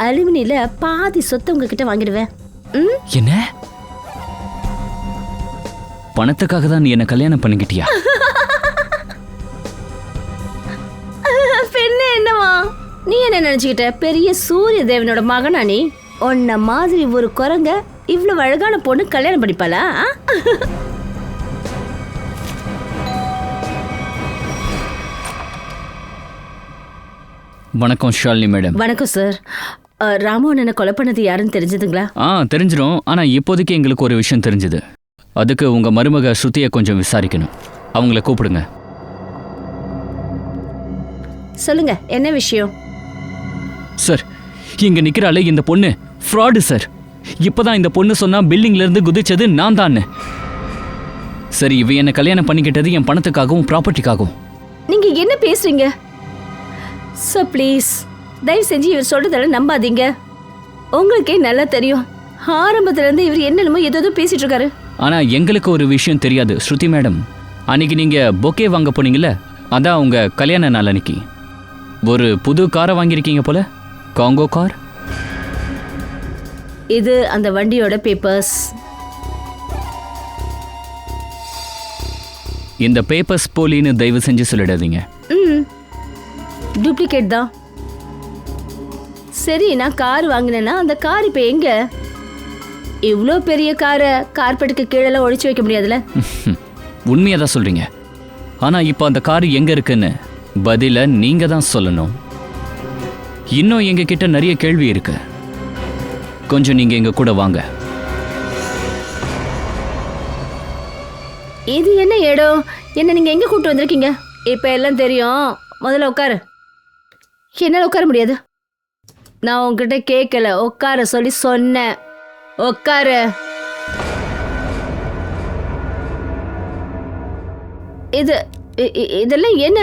அலுமினியில பாதி சொத்தை உங்ககிட்ட வாங்கிடுவேன். என்ன? பணத்துக்காக தான் நீ என்ன கல்யாணம் பண்ணிக்கிட்டியா? பெண்ணு என்னவா? நீ என்ன நினைச்சுக்கிட்ட? பெரிய சூரிய தேவனோட மகனா நீ? உன்ன மாதிரி ஒரு குரங்க இவ்வளவு அழகான பொண்ணு கல்யாணம் பண்ணிப்பாளா? வணக்கம் ஷாலினி மேடம். வணக்கம் சார். ராமு அண்ணனை கொலை பண்ணது யாருன்னு தெரிஞ்சதுங்களா? தெரிஞ்சிடும். ஆனா இப்போதைக்கு எங்களுக்கு ஒரு விஷயம் தெரிஞ்சது. அதுக்கு உங்க மருமக ஸ்ருதியை கொஞ்சம் விசாரிக்கணும். அவங்கள கூப்பிடுங்க. சொல்லுங்க, என்ன விஷயம்? சார், இங்க நிக்கிறாளே இந்த பொண்ணு ஃப்ராடு சார். இப்பதான் இந்த பொண்ணு சொன்னா பில்டிங்ல இருந்து குதிச்சது நான் தான். சரி, இவ என்ன கல்யாணம் பண்ணிக்கிட்டது என் பணத்துக்காகவும் ப்ராப்பர்ட்டிக்காகவும். நீங்க என்ன பேசுறீங்க சார்? ப்ளீஸ் தயவு செஞ்சு இவர் சொல்றதெல்லாம் நம்பாதீங்க. உங்களுக்கே நல்லா தெரியும், ஆரம்பத்துல இருந்து இவர் என்னென்னமோ ஏதோ பேசிட்டு இருக்காரு. ஆனா எங்களுக்கு ஒரு விஷயம் தெரியாது ஸ்ருதி மேடம். அன்னைக்கு நீங்க பொக்கே வாங்க போனீங்கல்ல, அதான் உங்க கல்யாண நாள் அன்னைக்கு ஒரு புது காரை வாங்கியிருக்கீங்க போல, காங்கோ கார். இது அந்த வண்டியோட பேப்பர்ஸ். இந்த பேப்பர்ஸ் போலின்னு தயவு செஞ்சு சொல்லிடாதீங்க. டூப்ளிகேட் தான். சரி, நான் கார் வாங்கினேன்னா அந்த கார் இப்போ எங்க? இவ்வளோ பெரிய காரை கார்பெட்டுக்கு கீழே ஒழிச்சு வைக்க முடியாதுல்ல? உண்மையாக தான் சொல்றீங்க. ஆனா இப்போ அந்த கார் எங்க இருக்குன்னு பதில நீங்க தான் சொல்லணும். இன்னும் எங்க கிட்ட நிறைய கேள்வி இருக்கு. கொஞ்சம் நீங்க எங்க கூட வாங்க. இது என்ன இடம்? என்ன நீங்க எங்க கூட்டு வந்திருக்கீங்க? இப்ப எல்லாம் தெரியும், முதல்ல உட்காரு. என்னால உட்கார முடியாது. நான் உங்ககிட்ட கேட்கல, உட்கார சொல்லி சொன்னேன். உட்காரு. இதெல்லாம் என்ன?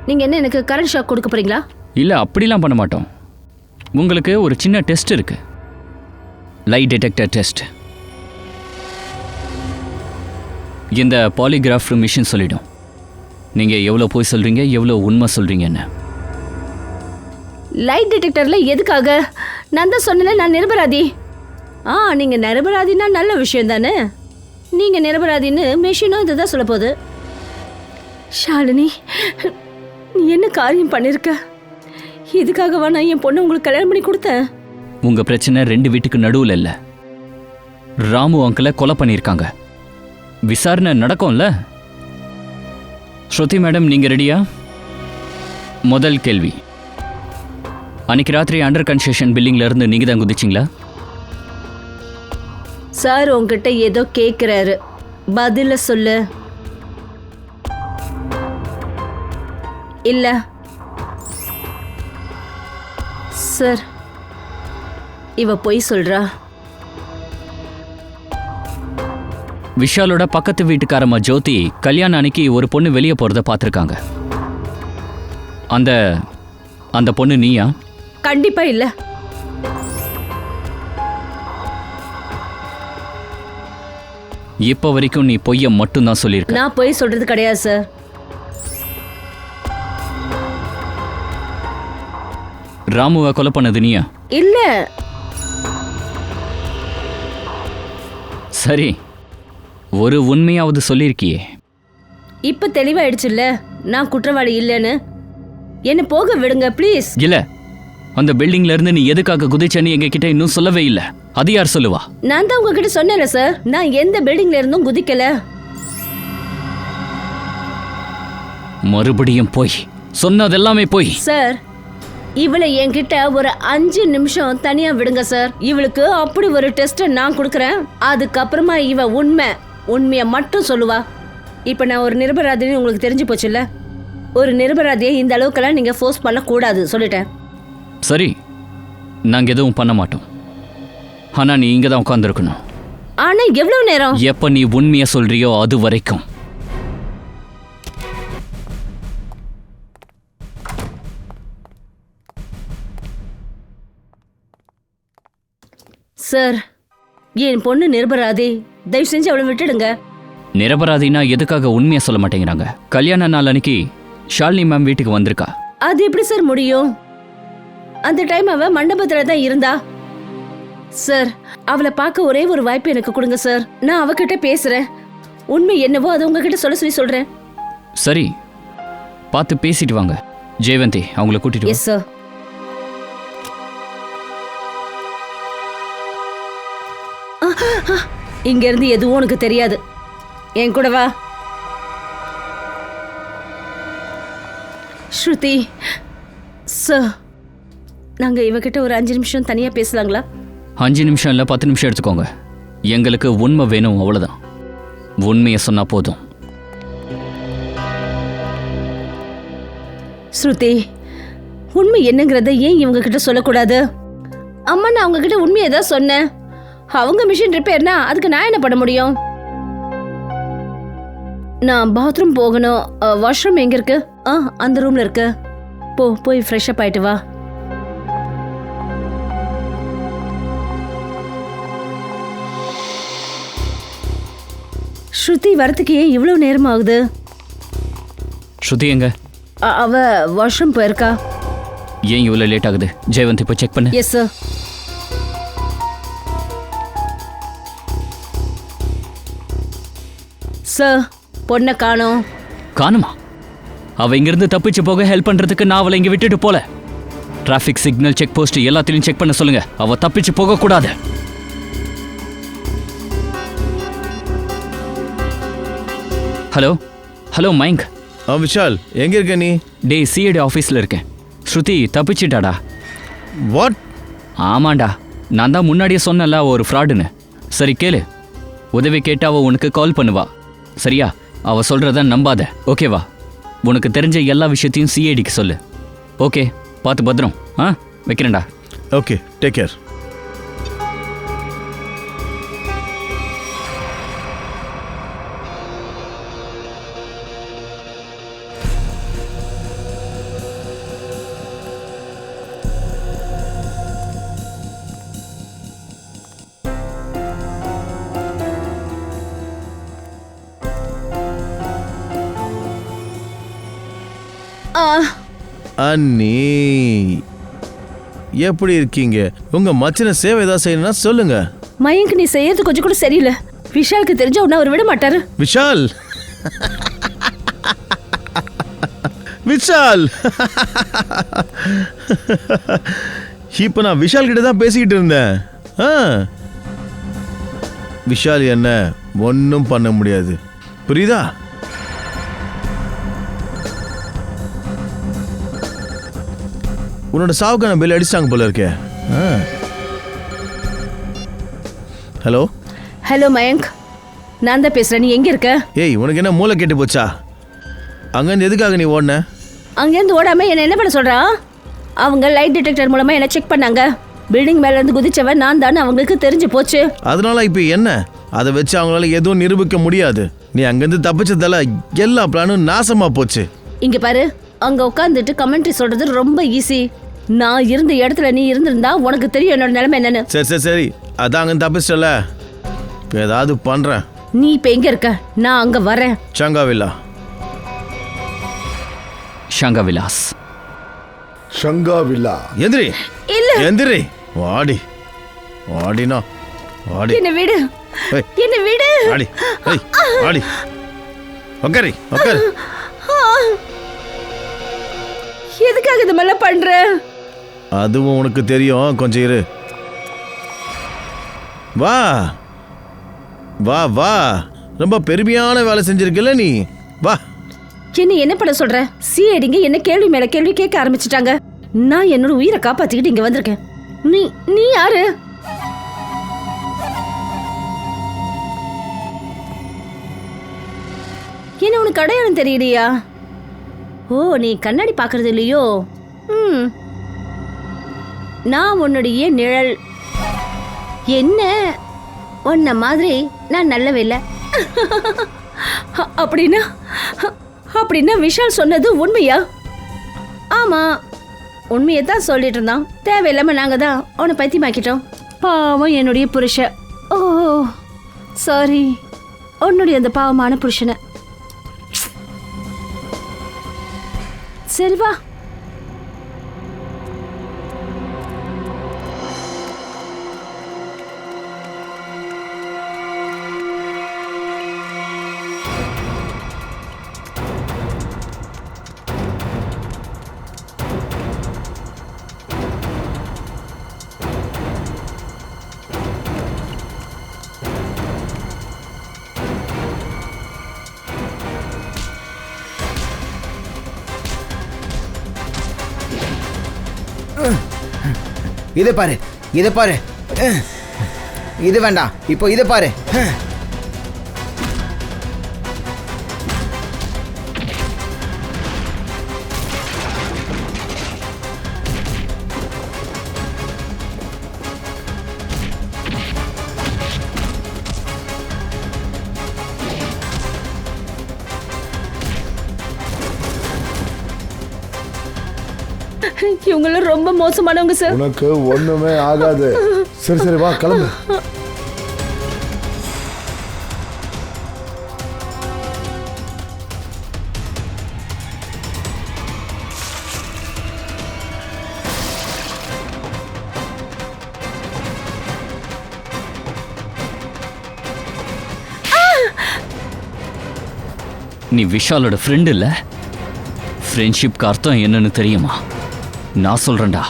நீங்க என்ன எனக்கு கரண்ட் ஷாக் கொடுக்க போறீங்களா? இல்ல, அப்படிலாம் பண்ண மாட்டோம். உங்களுக்கு ஒரு சின்ன டெஸ்ட் இருக்கு, லைட் டிடெக்டர் டெஸ்ட். இந்த பாலிகிராஃப் மிஷின் சொல்லிடும் நீங்க எவ்வளவு போய் சொல்றீங்க, எவ்வளவு உண்மை சொல்றீங்கன்னு. லைட் டிடெக்டர்ல எதுக்காக? நான் தான் சொன்னேன், நான் நிரபராதி. நீங்க நிரபராதின்னா நல்ல விஷயம் தானே. நீங்க நிரபராதின்னு மெஷினும் இதுதான் சொல்ல போகுது. ஷாலினி, நீ என்ன காரியம் பண்ணிருக்க? இதுக்காகவா நான் என் பொண்ணு உங்களுக்கு கல்யாணம் பண்ணி கொடுத்தேன்? உங்க பிரச்சனை ரெண்டு வீட்டுக்கு நடுவில் இல்ல. ராமு அங்கிளை கொலை பண்ணியிருக்காங்க. விசாரணை நடக்கும்ல. ஸ்ருதி மேடம், நீங்க ரெடியா? முதல் கேள்வி, அன்னைக்கு ராத்திரி அண்டர் கன்ஸ்ட்ரக்ஷன் பில்டிங்ல இருந்து நீங்க தான் குதிச்சிங்களா? சார் உங்ககிட்ட ஏதோ கேட்குறாரு, பதில சொல்லு. இல்ல சார், இவ பொய் சொல்றா. விஷாலோட பக்கத்து வீட்டுக்காரம்மா ஜோதி கல்யாணம் அன்னைக்கு ஒரு பொண்ணு வெளியே போறத பார்த்துருக்காங்க. அந்த அந்த பொண்ணு நீயா? கண்டிப்பா இல்ல. இப்ப வரைக்கும் நீ பொய்ய மட்டும் தான் சொல்லியிருக்க. நான் பொய் சொல்றது கிடையாது சார். ராமுவை கொலை பண்ணது நீயா? இல்ல. சரி, ஒரு உண்மையாவது சொல்லியிருக்கியே. இப்ப தெளிவாயிடுச்சுல்ல நான் குற்றவாளி இல்லைன்னு. என்ன போக விடுங்க ப்ளீஸ். இல்ல, அந்த பில்டிங்ல இருந்து நீ எதுக்காக குதிச்சேன்னு எங்க கிட்ட இன்னும் சொல்லவே இல்ல. அது யார் சொல்லுவா? நான் தான் உங்ககிட்ட சொன்னேன்ல சார், நான் எந்த பில்டிங்ல இருந்தும் குதிக்கல. மறுபடியும் போய் சொன்னதெல்லாமே போய். சார், இவளை என்கிட்ட ஒரு 5 நிமிஷம் தனியா விடுங்க சார். இவளுக்கு அப்படி ஒரு டெஸ்ட் நான் கொடுக்கறேன். அதுக்கப்புறமா இவ உண்மைய மட்டும் சொல்லுவா. இப்ப நான் ஒரு நிரபராதின்னு உங்களுக்கு தெரிஞ்சு போச்சுல்ல. ஒரு நிரபராதியை இந்த அளவுக்கெல்லாம் நீங்க ஃபோர்ஸ் பண்ணக்கூடாது சொல்லிட்டேன். சரி, நாங்க எதுவும் பண்ண மாட்டோம். ஆனா நீ இங்க தான் உட்கார்ந்துருக்கணும். ஆனா எவ்வளவு நேரம்? எப்ப நீ உண்மையை சொல்றியோ அது வரைக்கும். சார், என் பொண்ணு நிரபராதி. தயவு செஞ்சு அவளை விட்டுடுங்க. நிரபராதினா எதுக்காக உண்மையை சொல்ல மாட்டேங்கிறாங்க? கல்யாண நாள் அன்னைக்கு ஷாலினி மேம் வீட்டுக்கு வந்திருக்கா. அது எப்படி சார் முடியும்? அந்த டைம் அவ மண்டபத்துல தான் இருந்தா. சார், அவளை பார்க்க ஒரே ஒரு வாய்ப்பு எனக்கு கொடுங்க சார். நான் அவகிட்ட பேசுறேன். உண்மை என்னவோ அதை உங்ககிட்ட சொல்றேன். சரி, பார்த்து பேசிட்டு வாங்க. ஜெயவந்தி, அவங்கள கூட்டிட்டு வா. Yes sir. இங்க இருந்து எதுவும் உனக்கு தெரியாது. என் கூட வா. ஸ்ருதி சார், நாங்க இவகிட்ட ஒரு 5 நிமிஷம் தனியா பேசலாங்களா? 5 நிமிஷம் இல்லை, 10 நிமிஷம் எடுத்துக்கோங்க. எங்களுக்கு உண்மை வேணும், அவ்வளோதான். உண்மையை சொன்னா போதும். ஸ்ருதி, உண்மை என்னங்கிறத ஏன் இவங்க கிட்ட சொல்லக்கூடாது? அம்மா, நான் அவங்க கிட்ட உண்மையை தான் சொன்னேன். அவங்க மிஷின் ரிப்பேர்னா அதுக்கு நான் என்ன பண்ண முடியும்? நான் பாத்ரூம் போகணும். வாஷ்ரூம் எங்க இருக்கு? அந்த ரூம்ல இருக்கு. போய் ஃப்ரெஷ் அப் ஆயிட்டு வா. ஸ்ருதி வரத்துக்கு ஏன் இவ்வளவு நேரம் ஆகுது? ஸ்ருதி எங்க? அவ வாஷ்ரூம் போயிருக்கா. ஏன் இவ்வளோ லேட் ஆகுது? ஜெயவந்தி போய் செக் பண்ணு. Yes sir. சார், பொண்ணை காணோம். காணுமா? அவ இங்கிருந்து தப்பிச்சு போக ஹெல்ப் பண்றதுக்கு நான் அவளை இங்க விட்டுட்டு போல. டிராஃபிக் சிக்னல், செக் போஸ்ட் எல்லாத்தையும் செக் பண்ண சொல்லுங்க. அவ தப்பிச்சு போக கூடாது. ஹலோ மைங்க். விஷால், எங்க இருக்க நீ? டே, சிஐடி ஆஃபீஸில் இருக்கேன். ஸ்ருதி தப்பிச்சிட்டாடா. வாட்? ஆமாண்டா, நான் தான் முன்னாடியே சொன்னல அவ ஒரு ஃப்ராடுன்னு. சரி கேளு, உதவி கேட்டு அவ உனக்கு கால் பண்ணுவா. சரியா? அவ சொல்றத நம்பாத, ஓகேவா? உனக்கு தெரிஞ்ச எல்லா விஷயத்தையும் சிஐடிக்கு சொல்லு. ஓகே, பார்த்து பத்திரம். வைக்கிறேன்டா. Okay, take care. அண்ணி, எப்படி இருக்கீங்க? உங்க மச்சன சேவை ஏதாவது செய்யணும்னா சொல்லுங்க. மயங்க், நீ செய்யறது கொஞ்சம் கூட சரியில்லை. விஷாலுக்கு தெரிஞ்ச உன்னை அவர் விட மாட்டாரு. விஷால், விஷால், இப்ப நான் விஷால் கிட்ட தான் பேசிக்கிட்டு இருந்தேன். விஷால் என்ன ஒன்றும் பண்ண முடியாது, புரியுதா? உன்னோட சாவுக்கான பெல் அடிச்சிட்டாங்க போல இருக்கே. ஹலோ மயங்க், நான் தான் பேசுறேன். நீ எங்க இருக்க? ஏய், உனக்கு என்ன மூளை கெட்டு போச்சா? அங்கேருந்து எதுக்காக நீ ஓடன? அங்கேருந்து ஓடாம என்ன பண்ண சொல்றா? அவங்க லைட் டிடெக்டர் மூலமா என்ன செக் பண்ணாங்க. பில்டிங் மேல இருந்து குதிச்சவன் நான் தான் அவங்களுக்கு தெரிஞ்சு போச்சு. அதனால இப்போ என்ன? அதை வச்சு அவங்களால எதுவும் நிரூபிக்க முடியாது. நீ அங்கேருந்து தப்பிச்சதால எல்லா பிளானும் நாசமா போச்சு. இங்க பாரு, அங்க உட்காந்துட்டு கமெண்ட்ரி சொல்றது ரொம்ப ஈஸி. நான் இருந்த இடத்துல நீ இருந்திருந்தா உனக்கு தெரியும் என்னோட நிலைமை என்னன்னு. சரி, அதான் அங்க தப்பிச்சிட்டல. இப்போ ஏதாவது பண்றேன். நீ இப்ப எங்க இருக்க? நான் அங்க வரேன். சங்காவில்லா. ஷங்காவிலாஸ். ஷங்காவில்லா. எந்திரி. இல்ல. எந்திரி. வாடினா வாடி. என்ன விடு. என்ன விடு. வாடி. வாடி. உட்காரு. எதுக்காக இது மேல பண்ற? அதுவும் உனக்கு தெரியும், கொஞ்சம் இரு. வா, ரொம்ப பெருமையான வேலை செஞ்சிருக்கல நீ. வா. என்ன பண்ண சொல்ற? சிஐடிங்க என்ன கேள்வி மேல கேள்வி கேட்க ஆரம்பிச்சிட்டாங்க. நான் என்னோட உயிரை காப்பாத்திக்கிட்டு இங்க வந்திருக்கேன். நீ யாரு? என்ன உனக்கு அடையாளம் தெரியலையா? ஓ, நீ கண்ணாடி பாக்குறது இல்லையோ? நான் உன்னுடைய நிழல். என்ன உன்ன மாதிரி நான் நல்லவே இல்லை. அப்படின்னா விஷால் சொன்னது உண்மையா? ஆமா, உண்மையை தான் சொல்லிட்டு இருந்தான். தேவையில்லாம நாங்க தான் அவனை பைத்தியமாக்கிட்டோம். பாவம் என்னுடைய புருஷன். ஓ சாரி, உன்னுடைய அந்த பாவமான புருஷனை. சரி வா. இது பாரு, இது பாரு. இது வேண்டாம், இப்போ இது பாரு. இவங்களும் ரொம்ப மோசமானவங்க சார். உனக்கு ஒண்ணுமே ஆகாது. சரி சரி வா கிளம்பு. நீ விஷாலோட ஃப்ரெண்ட் இல்ல? ஃப்ரெண்ட்ஷிப்க்கு அர்த்தம் என்னன்னு தெரியுமா? நான் சொல்றேன்டா.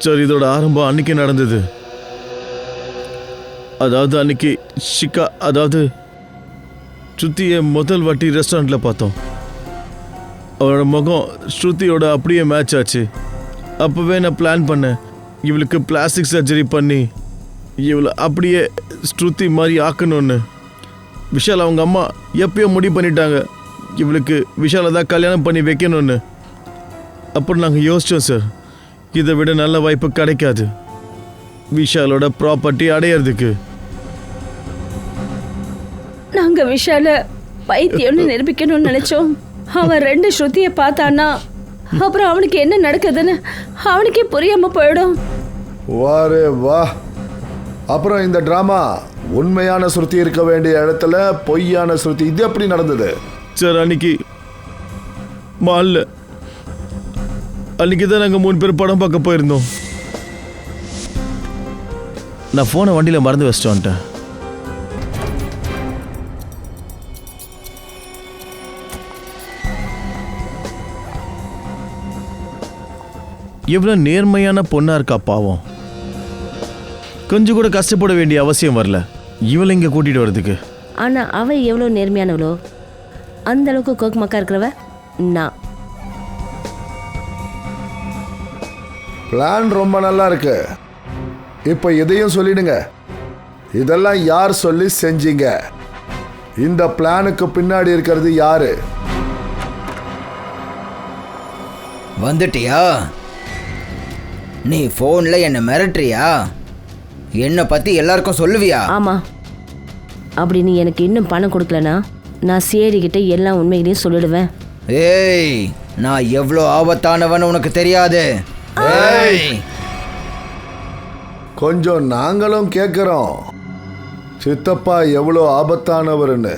சார் இதோட ஆரம்பம் அன்னைக்கு நடந்தது. அதாவது அன்னைக்கு ஷிகா, அதாவது ஸ்ருதியை முதல் வாட்டி ரெஸ்டாரண்ட்டில் பார்த்தோம். அவளோட முகம் ஸ்ருதியோட அப்படியே மேட்ச் ஆச்சு. அப்போவே நான் பிளான் பண்ணேன், இவளுக்கு பிளாஸ்டிக் சர்ஜரி பண்ணி இவளை அப்படியே ஸ்ருதி மாதிரி ஆக்கணும்னு. விஷால் அவங்க அம்மா எப்பயோ முடிவு பண்ணிட்டாங்க, இவளுக்கு விஷாலை தான் கல்யாணம் பண்ணி வைக்கணும்னு. அப்புறம் நாங்கள் யோசித்தோம் சார், இதை விட நல்ல வாய்ப்பு கிடைக்காது விஷாலோட ப்ராப்பர்ட்டி அடையிறதுக்கு. நாங்க விஷால பைத்தியம்னு நிரூபிக்கணும்னு நினைச்சோம். அவன் 2 ஸ்ருதியை பார்த்தானா அப்புறம் அவனுக்கு என்ன நடக்குதுன்னு அவனுக்கே புரியாம போயிடும். வாரே வா. அப்புறம் இந்த டிராமா உண்மையான ஸ்ருதி இருக்க வேண்டிய இடத்துல பொய்யான ஸ்ருதி. இது எப்படி நடந்தது? சார் அன்னைக்கு மால்ல அன்னைக்கு தான் நாங்கள் 3 பேர் படம் பார்க்க போயிருந்தோம். நான் ஃபோனை வண்டியில் மறந்து வச்சுட்டு வந்துட்டேன். எவ்வளோ நேர்மையான பொண்ணா இருக்கா பாவம். கொஞ்சம் கூட கஷ்டப்பட வேண்டிய அவசியம் வரல இவளை இங்கே கூட்டிகிட்டு வர்றதுக்கு. ஆனா அவ எவ்வளோ நேர்மையானவளோ அந்த அளவுக்கு கோக்குமக்கா இருக்கிறவ நான். பிளான் ரொம்ப நல்லா இருக்கு. இப்போ இதையும் சொல்லிடுங்க, இதெல்லாம் யார் சொல்லி செஞ்சீங்க? இந்த பிளானுக்கு பின்னாடி இருக்கிறது யாரு? வந்துட்டியா? நீ ஃபோன்ல என்ன மிரட்டுறியா? என்னை பத்தி எல்லாருக்கும் சொல்லுவியா? ஆமா, அப்படி நீ எனக்கு இன்னும் பணம் கொடுக்கலனா நான் சிஐடி கிட்ட எல்லா உண்மைகளையும் சொல்லிடுவேன். ஏய், நான் எவ்வளோ ஆபத்தானவன் உனக்கு தெரியாது. ஏய், கொஞ்சம் நாங்களும் கேட்குறோம், சித்தப்பா எவ்வளோ ஆபத்தானவர்னு.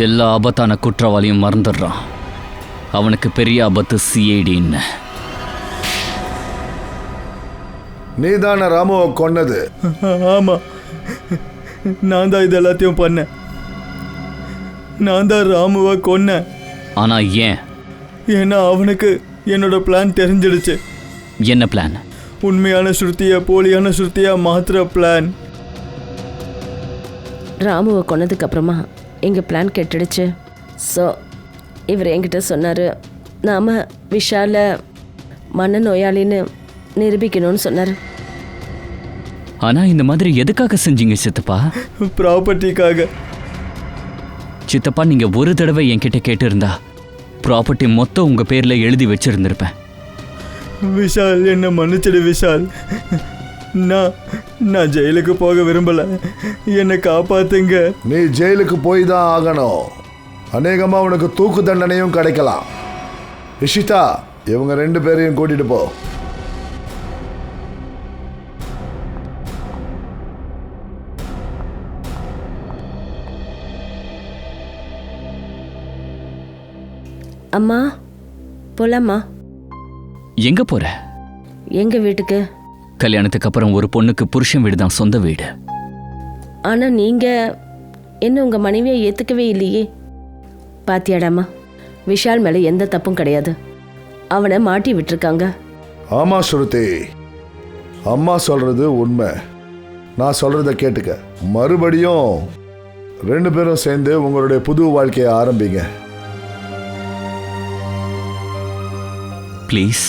எல்லா ஆபத்தான குற்றவாளியும் மறந்துடுறான். அவனுக்கு பெரிய ஆபத்து சிஐடின்னு. நீதான ராமுவை கொன்னது? ஆமாம், நான் தான் இது எல்லாத்தையும் பண்ணேன். நான் தான் ராமுவை கொன்னேன். ஆனா ஏன்? ஏன்னா அவனுக்கு என்னோட பிளான் தெரிஞ்சிடுச்சு. என்ன பிளான்? உண்மையான ஸ்ருதியை போலியான ஸ்ருதியா மாத்திர பிளான். ராமுவை கொன்னதுக்கு அப்புறமா எங்கள் பிளான் கெட்டுடுச்சு. ஸோ இவர் என்கிட்ட சொன்னார், நாம் விஷால மனநோயாளின்னு நிரூபிக்கணும்னு சொன்னார். ஆனா இந்த மாதிரி எதுக்காக செஞ்சீங்க சித்தப்பா? ப்ராப்பர்ட்டிக்காக. சித்தப்பா, நீங்க ஒரு தடவை என்கிட்ட கேட்டிருந்தா ப்ராப்பர்ட்டி மொத்தம் உங்க பேர்ல எழுதி வச்சிருந்திருப்பேன். விஷால், என்ன மன்னிச்சிடு விஷால். நான் ஜெயிலுக்கு போக விரும்பல, என்னை காப்பாத்துங்க. நீ ஜெயிலுக்கு போய் தான் ஆகணும். அநேகமா உனக்கு தூக்கு தண்டனையும் கிடைக்கலாம். இஷிதா, இவங்க 2 பேரையும் கூட்டிட்டு போ. அம்மா போலாமா? எங்க போற? எங்க வீட்டுக்கு. கல்யாணத்துக்கு அப்புறம் ஒரு பொண்ணுக்கு புருஷன் வீடு தான் சொந்த வீடு. ஆனா நீங்க என்ன உங்க மனைவியை ஏத்துக்கவே இல்லையே. பாத்தியாடாமா, விஷால் மேல எந்த தப்பும் கிடையாது. அவனை மாட்டி விட்டுருக்காங்க. ஆமா ஸ்ருதி, அம்மா சொல்றது உண்மை. நான் சொல்றத கேட்டுக்க. மறுபடியும் 2 பேரும் சேர்ந்து உங்களுடைய புது வாழ்க்கையை ஆரம்பிங்க. ப்ளீஸ்.